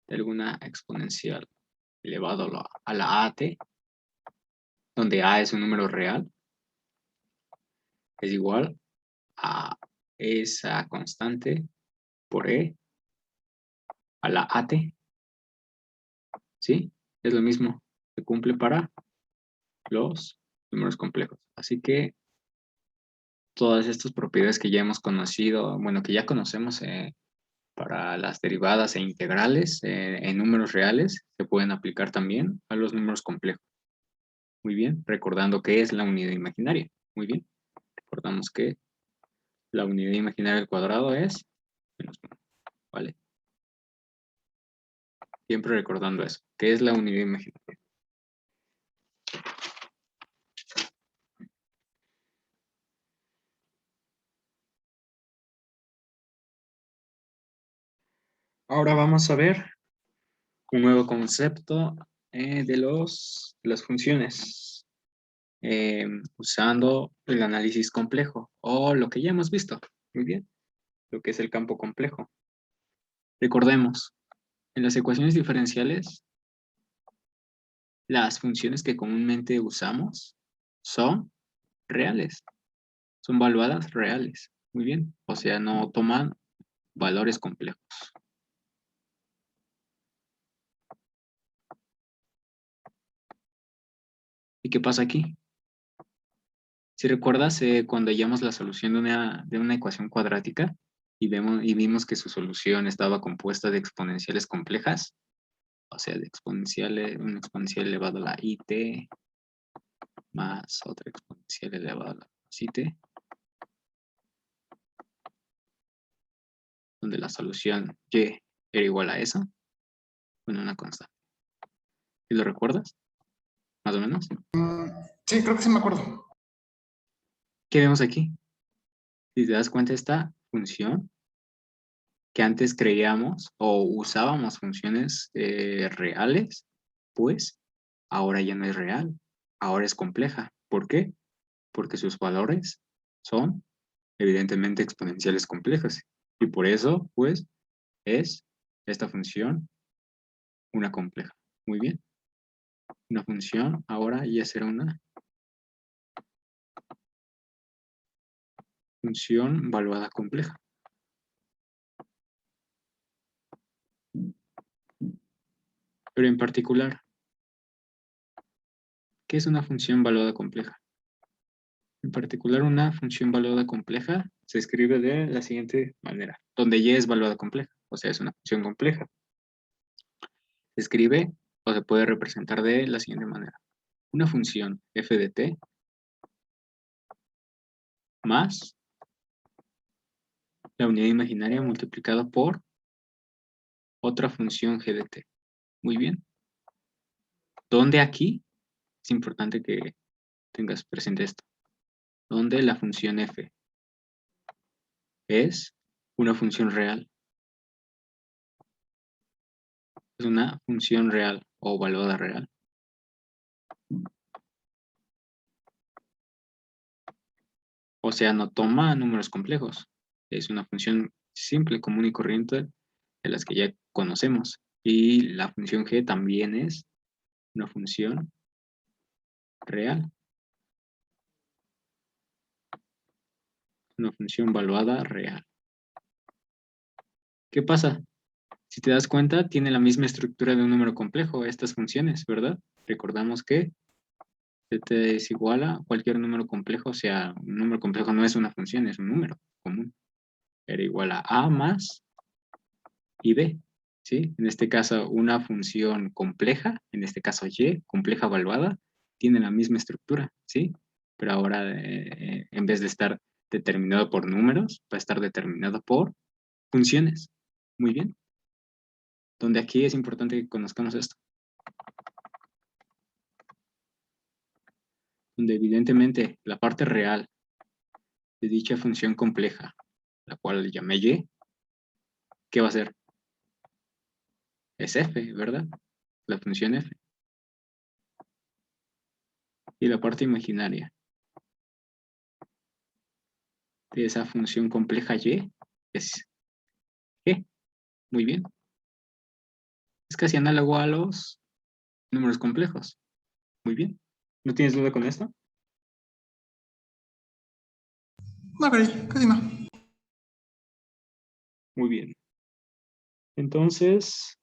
de alguna exponencial elevado a la at, donde a es un número real, es igual a esa constante por e a la at. ¿Sí? Es lo mismo. Se cumple para los números complejos. Así que todas estas propiedades que ya hemos conocido, bueno, que ya conocemos para las derivadas e integrales en números reales, se pueden aplicar también a los números complejos. Muy bien, recordando que es la unidad imaginaria. Muy bien, recordamos que la unidad imaginaria al cuadrado es menos 1, ¿vale? Siempre recordando eso, que es la unidad imaginaria. Ahora vamos a ver un nuevo concepto de las funciones, usando el análisis complejo, o lo que ya hemos visto, muy bien, lo que es el campo complejo. Recordemos, en las ecuaciones diferenciales, las funciones que comúnmente usamos son reales, son valuadas reales. Muy bien. O sea, no toman valores complejos. ¿Y qué pasa aquí? Si recuerdas, cuando hallamos la solución de una ecuación cuadrática y vimos que su solución estaba compuesta de exponenciales complejas, o sea, de exponenciales, un exponencial elevado a la it más otra exponencial elevada a la it, donde la solución y era igual a eso, bueno, una constante. ¿Y lo recuerdas? Más o menos. Sí, creo que sí me acuerdo. ¿Qué vemos aquí? Si te das cuenta, esta función que antes creíamos o usábamos funciones reales, pues ahora ya no es real, ahora es compleja. ¿Por qué? Porque sus valores son evidentemente exponenciales complejas. Y por eso, pues, es esta función una compleja. Muy bien. Una función ahora ya será una función valuada compleja. Pero en particular, ¿qué es una función valuada compleja? En particular, una función valuada compleja se escribe de la siguiente manera, donde y es valuada compleja, o sea, es una función compleja. Se escribe o se puede representar de la siguiente manera. Una función f de t más la unidad imaginaria multiplicada por otra función g de t. Muy bien. Donde aquí es importante que tengas presente esto. Donde la función f es una función real. Es una función real o valuada real. O sea, no toma números complejos. Es una función simple, común y corriente de las que ya conocemos. Y la función g también es una función real. Una función valuada real. ¿Qué pasa? Si te das cuenta, tiene la misma estructura de un número complejo, estas funciones, ¿verdad? Recordamos que z es igual a cualquier número complejo, o sea, un número complejo no es una función, es un número común. Era igual a más y b, ¿sí? En este caso, una función compleja, en este caso y, compleja evaluada, tiene la misma estructura, ¿sí? Pero ahora, en vez de estar determinado por números, va a estar determinado por funciones. Muy bien. Donde aquí es importante que conozcamos esto. Donde evidentemente la parte real de dicha función compleja, la cual le llamé y, ¿qué va a ser? Es f, ¿verdad? La función f. Y la parte imaginaria de esa función compleja y es g. Muy bien. Es casi análogo a los números complejos. Muy bien. ¿No tienes duda con esto? No, caray, casi no. Muy bien. Entonces,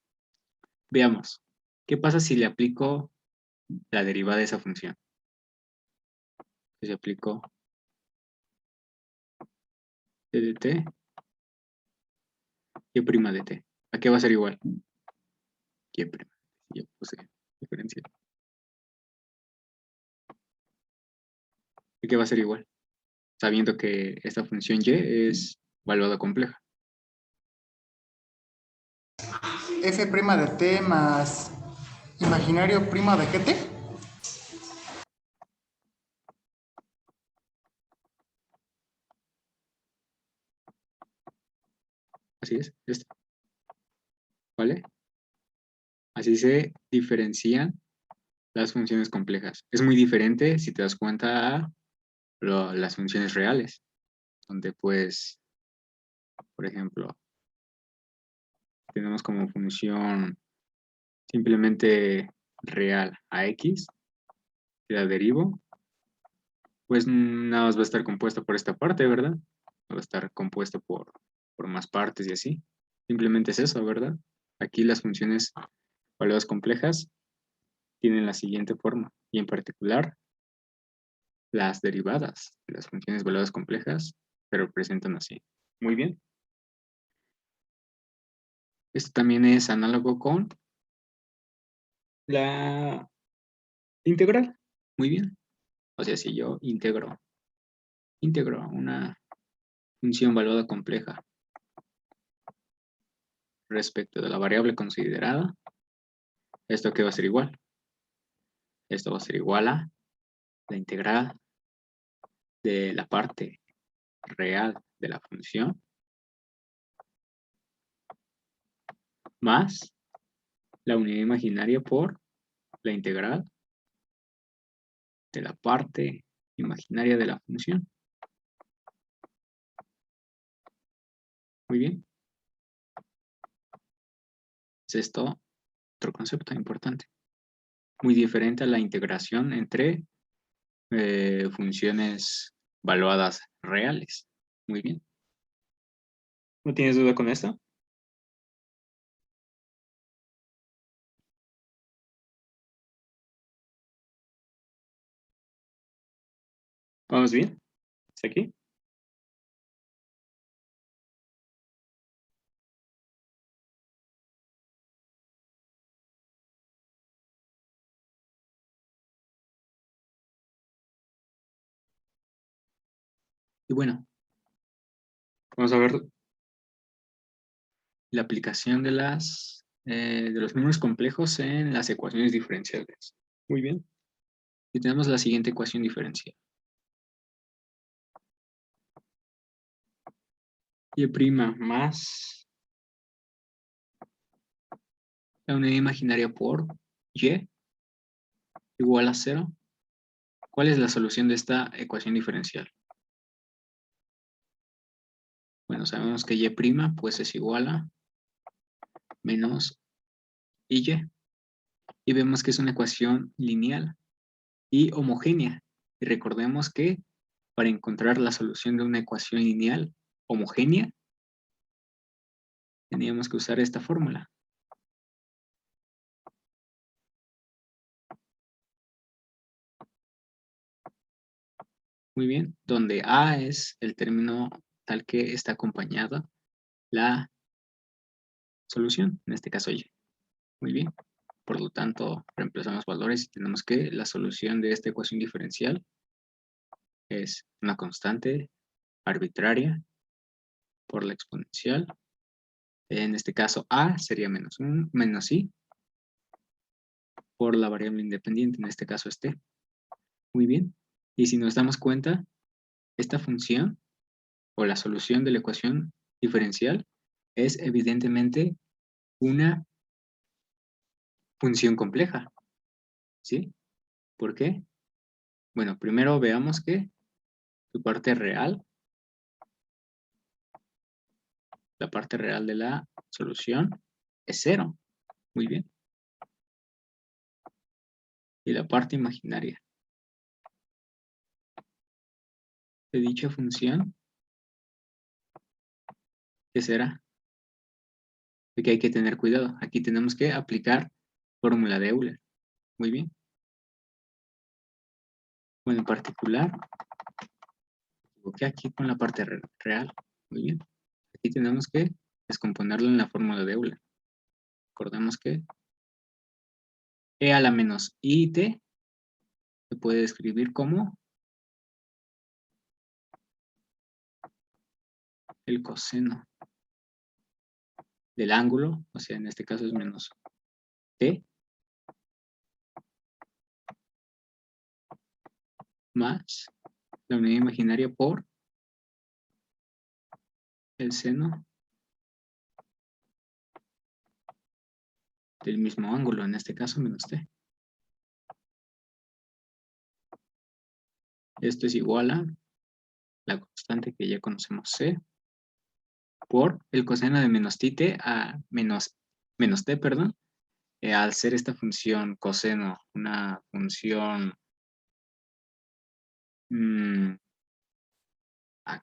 veamos. ¿Qué pasa si le aplico la derivada de esa función? Si le aplico d de t y' de t. ¿A qué va a ser igual? Y'. Ya puse diferencial. ¿A qué va a ser igual? Sabiendo que esta función y es valuada compleja. F' de t más imaginario prima de gt. Así es, esto. ¿Vale? Así se diferencian las funciones complejas. Es muy diferente, si te das cuenta, a las funciones reales, donde pues, por ejemplo, tenemos como función simplemente real a x, si la derivo, pues nada más va a estar compuesta por esta parte, ¿verdad? va a estar compuesto por más partes y así. Simplemente es eso, ¿verdad? Aquí las funciones valuadas complejas tienen la siguiente forma, y en particular las derivadas de las funciones valuadas complejas se representan así. Muy bien. Esto también es análogo con la integral. Muy bien. O sea, si yo integro una función valuada compleja respecto de la variable considerada, ¿esto qué va a ser igual? Esto va a ser igual a la integral de la parte real de la función más la unidad imaginaria por la integral de la parte imaginaria de la función. Muy bien. Es esto otro concepto importante. Muy diferente a la integración entre funciones valuadas reales. Muy bien. ¿No tienes duda con esto? ¿Vamos bien? ¿Hasta aquí? Y bueno, vamos a ver la aplicación de los números complejos en las ecuaciones diferenciales. Muy bien. Y tenemos la siguiente ecuación diferencial. Y' más la unidad imaginaria por y igual a 0. ¿Cuál es la solución de esta ecuación diferencial? Bueno, sabemos que y' pues es igual a menos y. Y vemos que es una ecuación lineal y homogénea. Y recordemos que para encontrar la solución de una ecuación lineal homogénea, teníamos que usar esta fórmula. Muy bien, donde A es el término tal que está acompañada la solución, en este caso Y. Muy bien, por lo tanto, reemplazamos valores y tenemos que la solución de esta ecuación diferencial es una constante arbitraria por la exponencial. En este caso, A sería menos I por la variable independiente, en este caso es T. Muy bien, y si nos damos cuenta, esta función o la solución de la ecuación diferencial es evidentemente una función compleja, ¿sí? ¿Por qué? Bueno, primero veamos que su parte real, la parte real de la solución es 0. Muy bien. Y la parte imaginaria de dicha función, ¿qué será? De que hay que tener cuidado. Aquí tenemos que aplicar fórmula de Euler. Muy bien. Bueno, en particular, equivoqué aquí con la parte real. Muy bien. Aquí tenemos que descomponerlo en la fórmula de Euler. Recordemos que E a la menos IT se puede escribir como el coseno del ángulo, o sea, en este caso es menos T, más la unidad imaginaria por el seno del mismo ángulo, en este caso menos T. Esto es igual a la constante que ya conocemos C por el coseno de menos t a menos t, perdón, al ser esta función coseno una función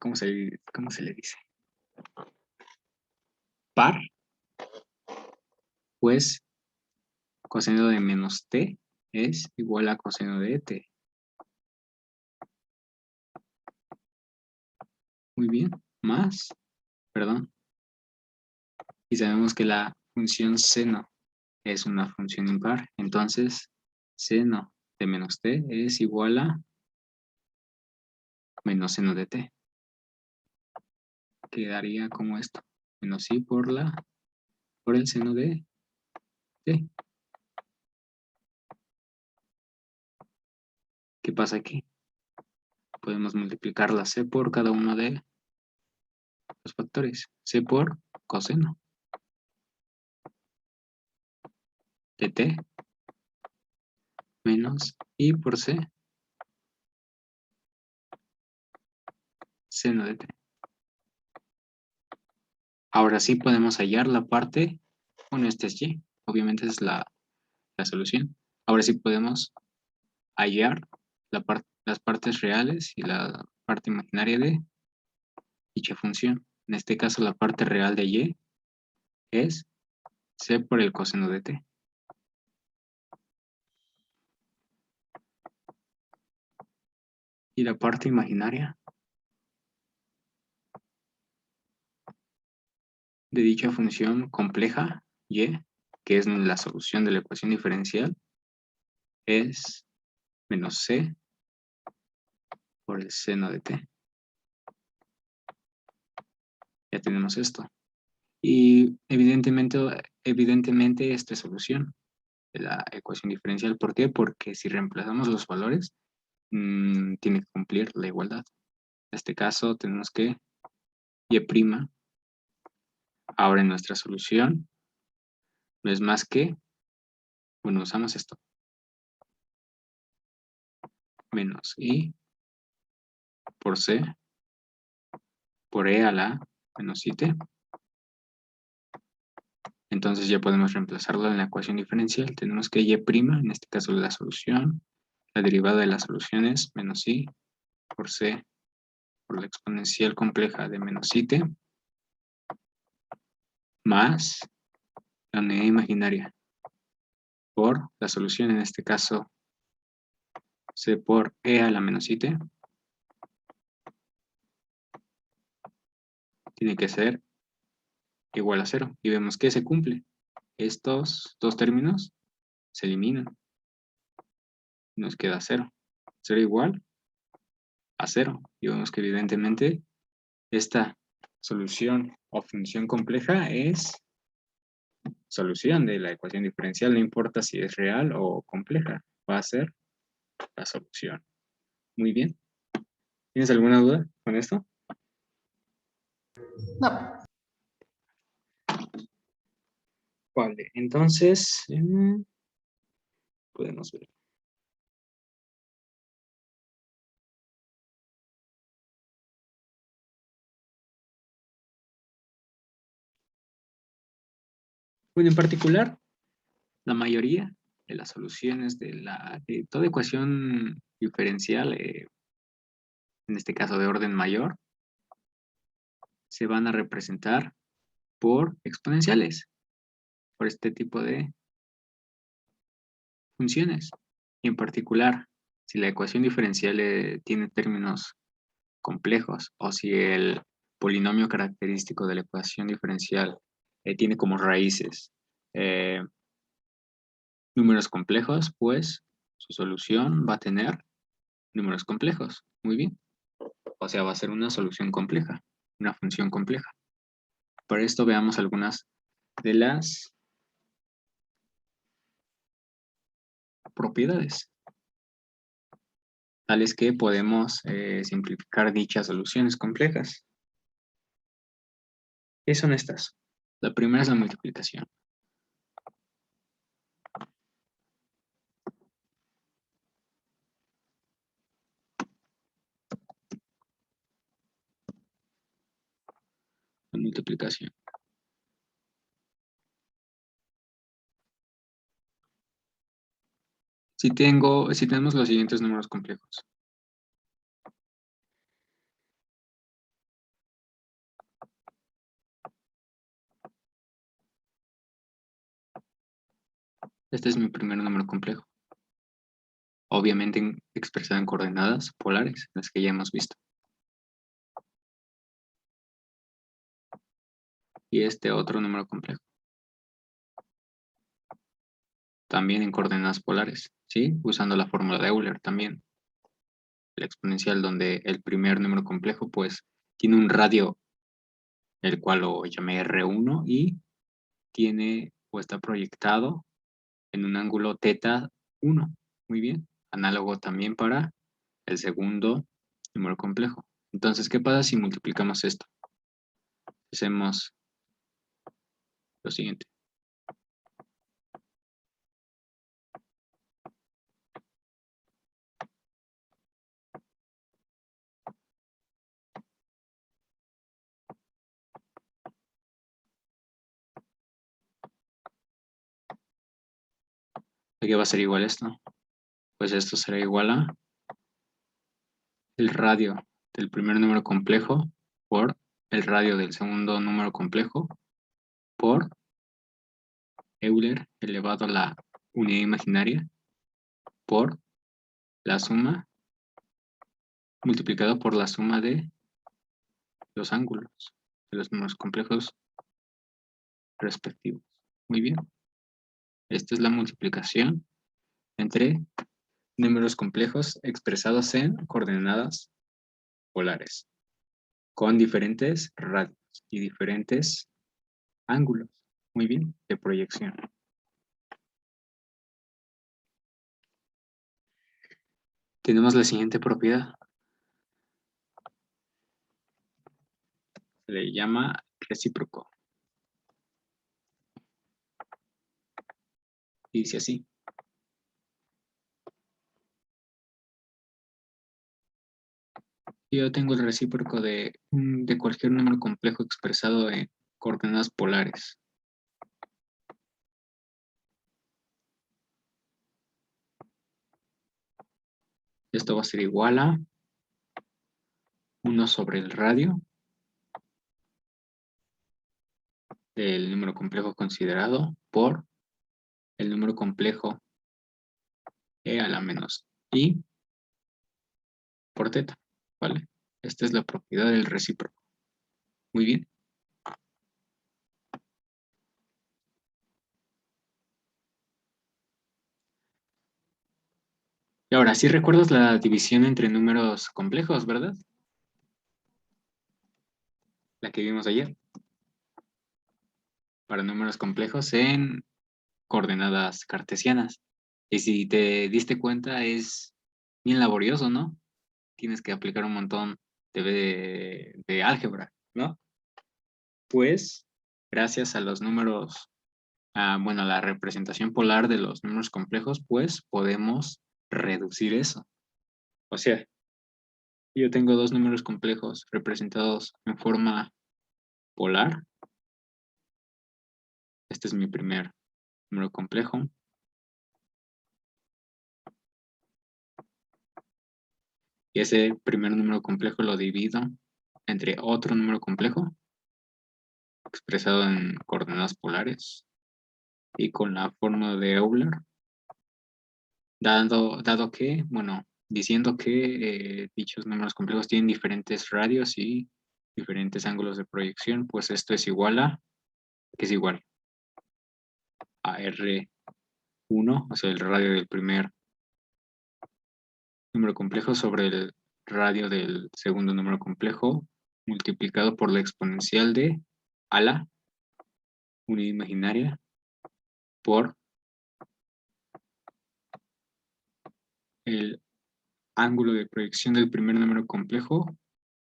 ¿cómo se le dice? Par, pues coseno de menos t es igual a coseno de t. Muy bien, más, perdón. Y sabemos que la función seno es una función impar. Entonces, seno de menos t es igual a menos seno de t. Quedaría como esto. Menos i por el seno de t. ¿Qué pasa aquí? Podemos multiplicar la c por cada uno de los factores. C por coseno de t menos i por c seno de t. Ahora sí podemos hallar la parte, bueno, esta es y, obviamente es la solución. Ahora sí podemos hallar las partes reales y la parte imaginaria de dicha función. En este caso, la parte real de y es c por el coseno de t. Y la parte imaginaria de dicha función compleja y, que es la solución de la ecuación diferencial, es menos c por el seno de t. Ya tenemos esto. Y evidentemente esta es solución de la ecuación diferencial. ¿Por qué? Porque si reemplazamos los valores, tiene que cumplir la igualdad. En este caso tenemos que y', ahora en nuestra solución, no es más que, bueno, usamos esto, menos i por c por e a la menos it. Entonces ya podemos reemplazarlo en la ecuación diferencial. Tenemos que y', en este caso la solución, la derivada de la solución es menos i por c por la exponencial compleja de menos it más la unidad imaginaria por la solución, en este caso c por e a la menos it, tiene que ser igual a 0. Y vemos que se cumple. Estos dos términos se eliminan. Nos queda 0. 0 igual a 0. Y vemos que evidentemente esta solución o función compleja es solución de la ecuación diferencial. No importa si es real o compleja. Va a ser la solución. Muy bien. ¿Tienes alguna duda con esto? No. Vale, entonces podemos ver. Bueno, en particular, la mayoría de las soluciones de toda ecuación diferencial, en este caso de orden mayor, se van a representar por exponenciales, por este tipo de funciones. Y en particular, si la ecuación diferencial tiene términos complejos o si el polinomio característico de la ecuación diferencial tiene como raíces números complejos, pues su solución va a tener números complejos. Muy bien. O sea, va a ser una solución compleja, una función compleja. Para esto veamos algunas de las propiedades, tales que podemos simplificar dichas soluciones complejas. ¿Qué son estas? La primera es la multiplicación. La multiplicación. Si tenemos los siguientes números complejos. Este es mi primer número complejo. Obviamente expresado en coordenadas polares, las que ya hemos visto. Y este otro número complejo. También en coordenadas polares, ¿sí? Usando la fórmula de Euler también. La exponencial donde el primer número complejo pues tiene un radio, el cual lo llamé R1 y tiene o está proyectado en un ángulo θ 1. Muy bien. Análogo también para el segundo número complejo. Entonces, ¿qué pasa si multiplicamos esto? Hacemos lo siguiente. ¿A qué va a ser igual esto? Pues esto será igual a el radio del primer número complejo por el radio del segundo número complejo por Euler elevado a la unidad imaginaria por la suma multiplicado por la suma de los ángulos de los números complejos respectivos. Muy bien. Esta es la multiplicación entre números complejos expresados en coordenadas polares con diferentes radios y diferentes ángulos. Muy bien, de proyección. Tenemos la siguiente propiedad. Se le llama recíproco. Y dice así. Yo tengo el recíproco de cualquier número complejo expresado en coordenadas polares. Esto va a ser igual a 1 sobre el radio del número complejo considerado por el número complejo e a la menos i por θ, ¿vale? Esta es la propiedad del recíproco. Muy bien. Y ahora, sí recuerdas la división entre números complejos, ¿verdad? La que vimos ayer. Para números complejos en coordenadas cartesianas. Y si te diste cuenta, es bien laborioso, ¿no? Tienes que aplicar un montón de álgebra, ¿no? Pues, gracias a los números, bueno, la representación polar de los números complejos, pues podemos reducir eso. O sea, yo tengo dos números complejos representados en forma polar. Este es mi primer número complejo. Y ese primer número complejo lo divido entre otro número complejo expresado en coordenadas polares y con la fórmula de Euler, dado que, bueno, diciendo que dichos números complejos tienen diferentes radios y diferentes ángulos de proyección, pues esto es igual a, que es igual a R1, o sea, el radio del primer número complejo sobre el radio del segundo número complejo multiplicado por la exponencial de a la unidad imaginaria por el ángulo de proyección del primer número complejo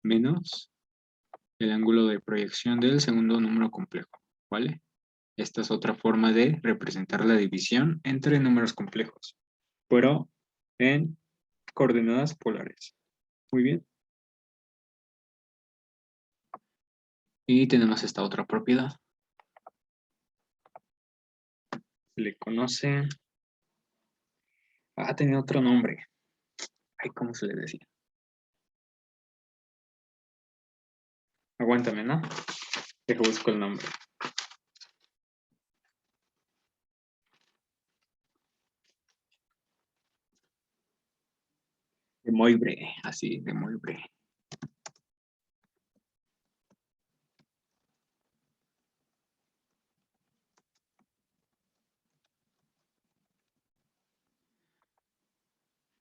menos el ángulo de proyección del segundo número complejo, ¿vale? Esta es otra forma de representar la división entre números complejos, pero en coordenadas polares. Muy bien. Y tenemos esta otra propiedad. Se le conoce... tenía otro nombre. Ay, ¿cómo se le decía? Aguántame, ¿no? Dejo busco el nombre. De Moivre, así, de Moivre.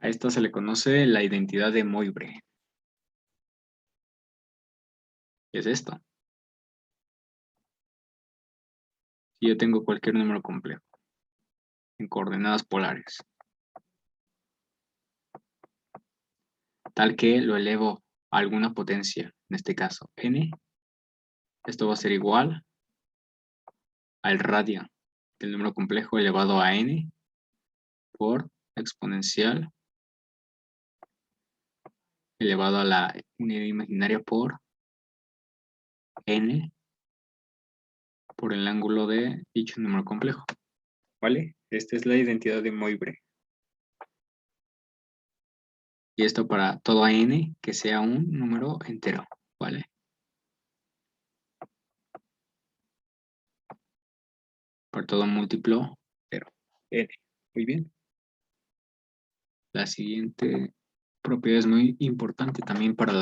A esto se le conoce la identidad de Moivre. ¿Qué es esto? Si yo tengo cualquier número complejo en coordenadas polares, tal que lo elevo a alguna potencia, en este caso n, esto va a ser igual al radio del número complejo elevado a n por exponencial elevado a la unidad imaginaria por n por el ángulo de dicho número complejo. ¿Vale? Esta es la identidad de Moivre. Y esto para todo n que sea un número entero. ¿Vale? Por todo múltiplo entero. N. Muy bien. La siguiente propiedad es muy importante también para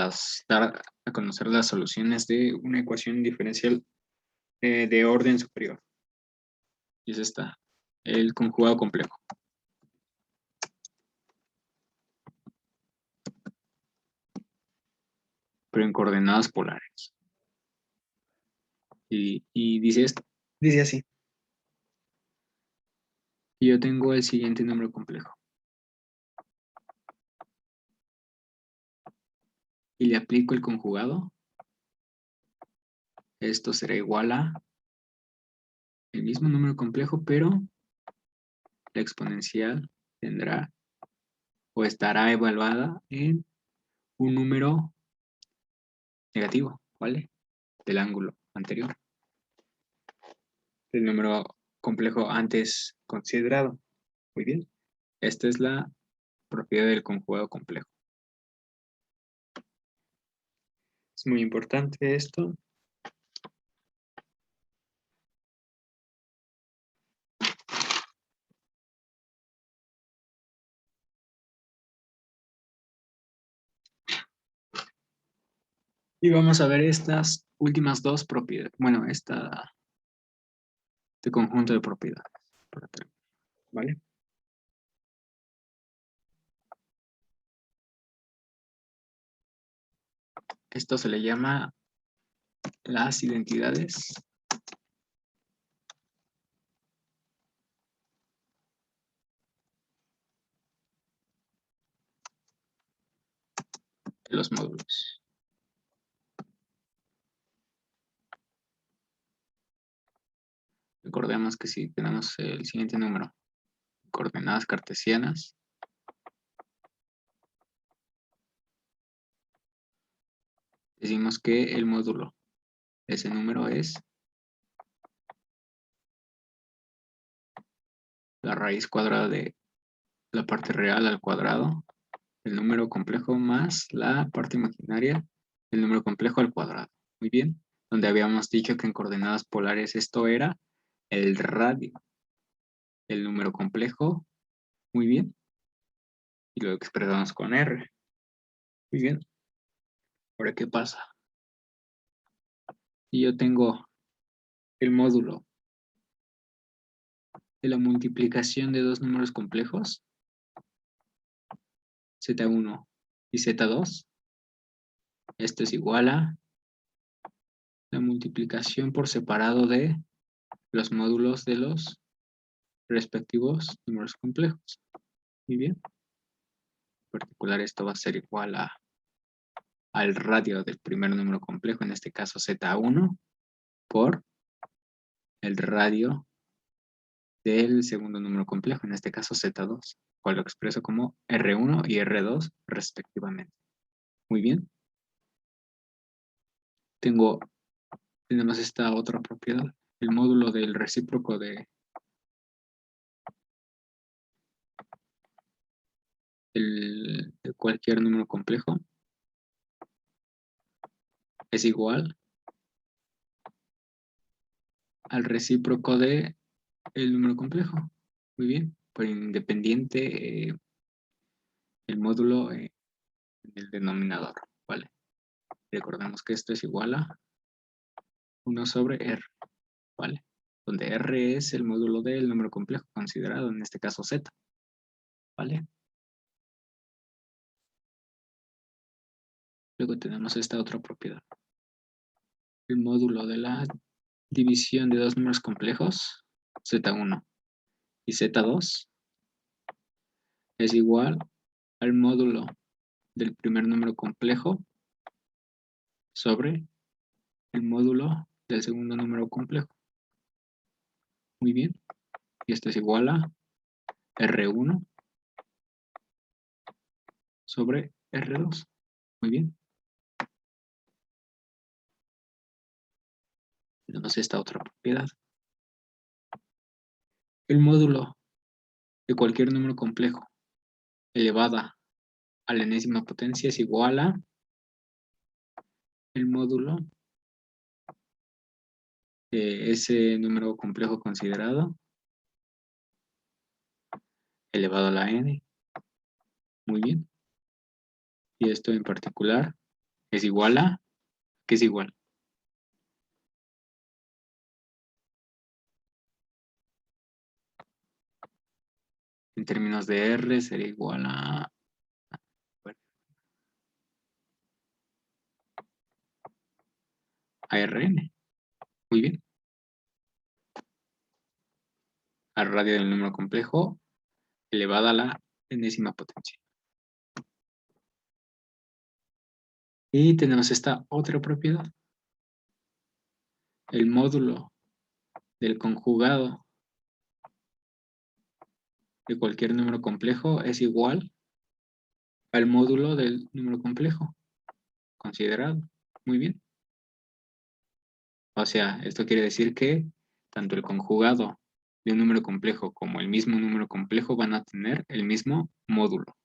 dar a conocer las soluciones de una ecuación diferencial de orden superior. Y es esta, el conjugado complejo. Pero en coordenadas polares. Y dice esto, dice así. Y yo tengo el siguiente número complejo. Y le aplico el conjugado. Esto será igual a el mismo número complejo, pero la exponencial tendrá o estará evaluada en un número negativo, ¿vale? Del ángulo anterior. El número complejo antes considerado. Muy bien. Esta es la propiedad del conjugado complejo. Es muy importante esto. Y vamos a ver estas últimas dos propiedades. Bueno, este conjunto de propiedades. ¿Vale? Esto se le llama las identidades de los módulos. Recordemos que si tenemos el siguiente número, coordenadas cartesianas, decimos que el módulo de ese número es la raíz cuadrada de la parte real al cuadrado, el número complejo más la parte imaginaria del número complejo al cuadrado. Muy bien, donde habíamos dicho que en coordenadas polares esto era el radio del número complejo. Muy bien. Y lo expresamos con R. Muy bien. Ahora, ¿qué pasa? Si yo tengo el módulo de la multiplicación de dos números complejos, Z1 y Z2, esto es igual a la multiplicación por separado de los módulos de los respectivos números complejos. Muy bien. En particular, esto va a ser igual al radio del primer número complejo, en este caso Z1, por el radio del segundo número complejo, en este caso Z2, cual lo expreso como R1 y R2 respectivamente. Muy bien. Tenemos esta otra propiedad, el módulo del recíproco de cualquier número complejo es igual al recíproco de el número complejo. Muy bien. Por independiente el módulo en el denominador, ¿vale? Recordemos que esto es igual a 1 sobre R, ¿vale? Donde R es el módulo del número complejo considerado, en este caso Z, ¿vale? Luego tenemos esta otra propiedad. El módulo de la división de dos números complejos, Z1 y Z2, es igual al módulo del primer número complejo sobre el módulo del segundo número complejo. Muy bien. Y esto es igual a R1 sobre R2. Muy bien. Tenemos esta otra propiedad. El módulo de cualquier número complejo elevada a la enésima potencia es igual a el módulo de ese número complejo considerado elevado a la n. Muy bien. Y esto en particular es igual a, ¿qué es igual? En términos de R sería igual a Rn. Muy bien. Al radio del número complejo elevada a la enésima potencia. Y tenemos esta otra propiedad. El módulo del conjugado de cualquier número complejo es igual al módulo del número complejo considerado. Muy bien. O sea, esto quiere decir que tanto el conjugado de un número complejo como el mismo número complejo van a tener el mismo módulo.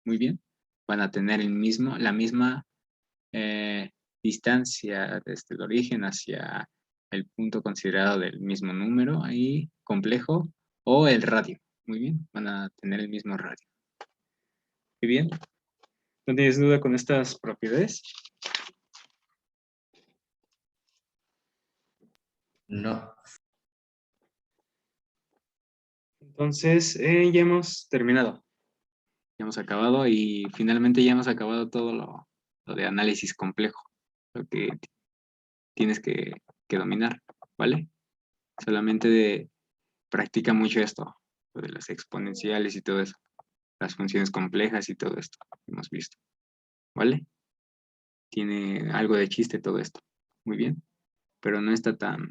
Muy bien. Van a tener la misma distancia desde el origen hacia el punto considerado del mismo número ahí complejo o el radio. Muy bien. Van a tener el mismo radio. Muy bien. ¿No tienes duda con estas propiedades? No. Entonces, ya hemos terminado. Ya hemos acabado y finalmente ya hemos acabado todo lo de análisis complejo, lo que tienes que dominar, ¿vale? Solamente practica mucho esto, lo de las exponenciales y todo eso, las funciones complejas y todo esto que hemos visto, ¿vale? Tiene algo de chiste todo esto, muy bien, pero no está tan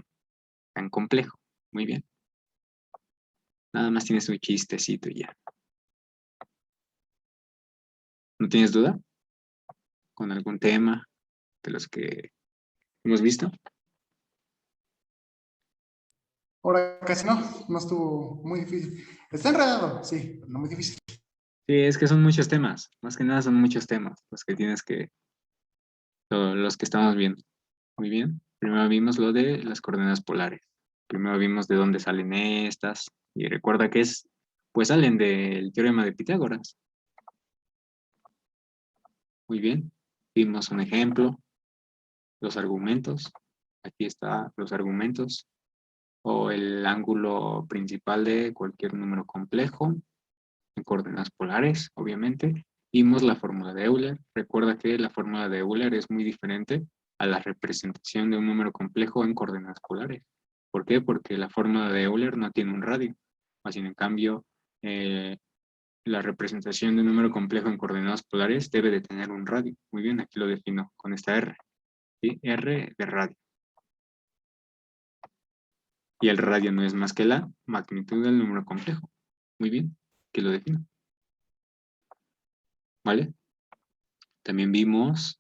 complejo, muy bien. Nada más tiene su chistecito y ya. ¿No tienes duda con algún tema de los que hemos visto? Ahora casi no estuvo muy difícil. Está enredado, sí, pero no muy difícil. Sí, es que son muchos temas, más que nada son muchos temas los que los que estamos viendo. Muy bien. Primero vimos lo de las coordenadas polares. Primero vimos de dónde salen estas. Y recuerda que pues salen del teorema de Pitágoras. Muy bien. Vimos un ejemplo, los argumentos. Aquí están los argumentos. O el ángulo principal de cualquier número complejo. En coordenadas polares, obviamente. Vimos la fórmula de Euler. Recuerda que la fórmula de Euler es muy diferente a la representación de un número complejo en coordenadas polares. ¿Por qué? Porque la fórmula de Euler no tiene un radio. Así en cambio, la representación de un número complejo en coordenadas polares debe de tener un radio. Muy bien, aquí lo defino con esta R. ¿Sí? R de radio. Y el radio no es más que la magnitud del número complejo. Muy bien, aquí lo defino. ¿Vale? También vimos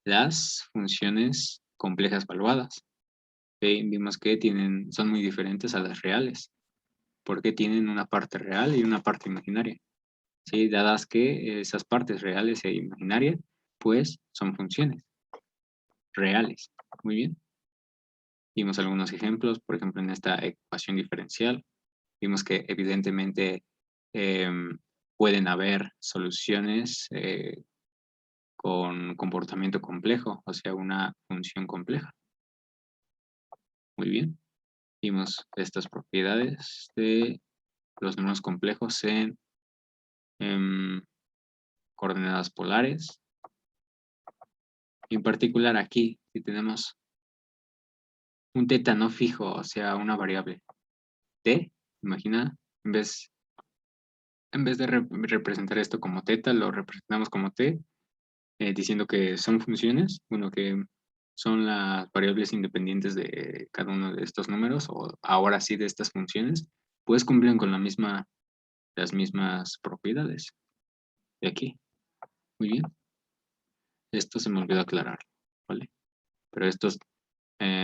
las funciones complejas valuadas. Vimos que son muy diferentes a las reales, porque tienen una parte real y una parte imaginaria. ¿Sí? Dadas que esas partes reales e imaginarias, pues son funciones reales. Muy bien. Vimos algunos ejemplos, por ejemplo, en esta ecuación diferencial. Vimos que evidentemente pueden haber soluciones con comportamiento complejo, o sea, una función compleja. Muy bien. Vimos estas propiedades de los números complejos en coordenadas polares. En particular aquí, si tenemos un teta no fijo, o sea, una variable t, imagina, en vez de representar esto como teta, lo representamos como t, diciendo que son funciones, bueno, que son las variables independientes de cada uno de estos números, o ahora sí de estas funciones, pues cumplen con las mismas propiedades de aquí. Muy bien. Esto se me olvidó aclarar, ¿vale? Pero estas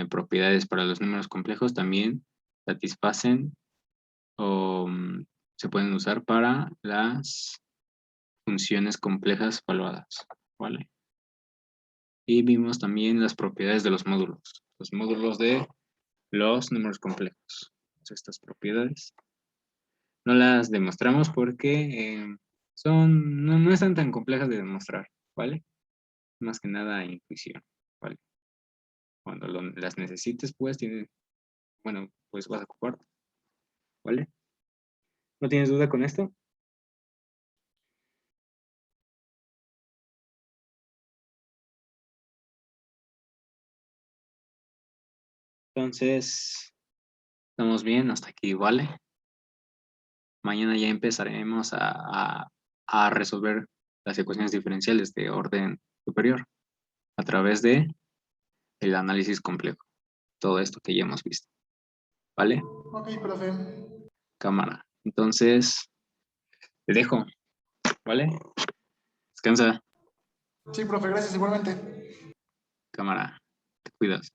propiedades para los números complejos también satisfacen o se pueden usar para las funciones complejas evaluadas, ¿vale? Y vimos también las propiedades de los módulos de los números complejos. Estas propiedades no las demostramos porque no están tan complejas de demostrar, ¿vale? Más que nada intuición, ¿vale? Cuando las necesites, pues pues vas a ocupar, ¿vale? ¿No tienes duda con esto? Entonces, estamos bien hasta aquí, ¿vale? Mañana ya empezaremos a resolver las ecuaciones diferenciales de orden superior a través de el análisis complejo. Todo esto que ya hemos visto, ¿vale? Ok, profe. Cámara. Entonces, te dejo, ¿vale? Descansa, Sí, profe, gracias igualmente. cámara. Te cuidas.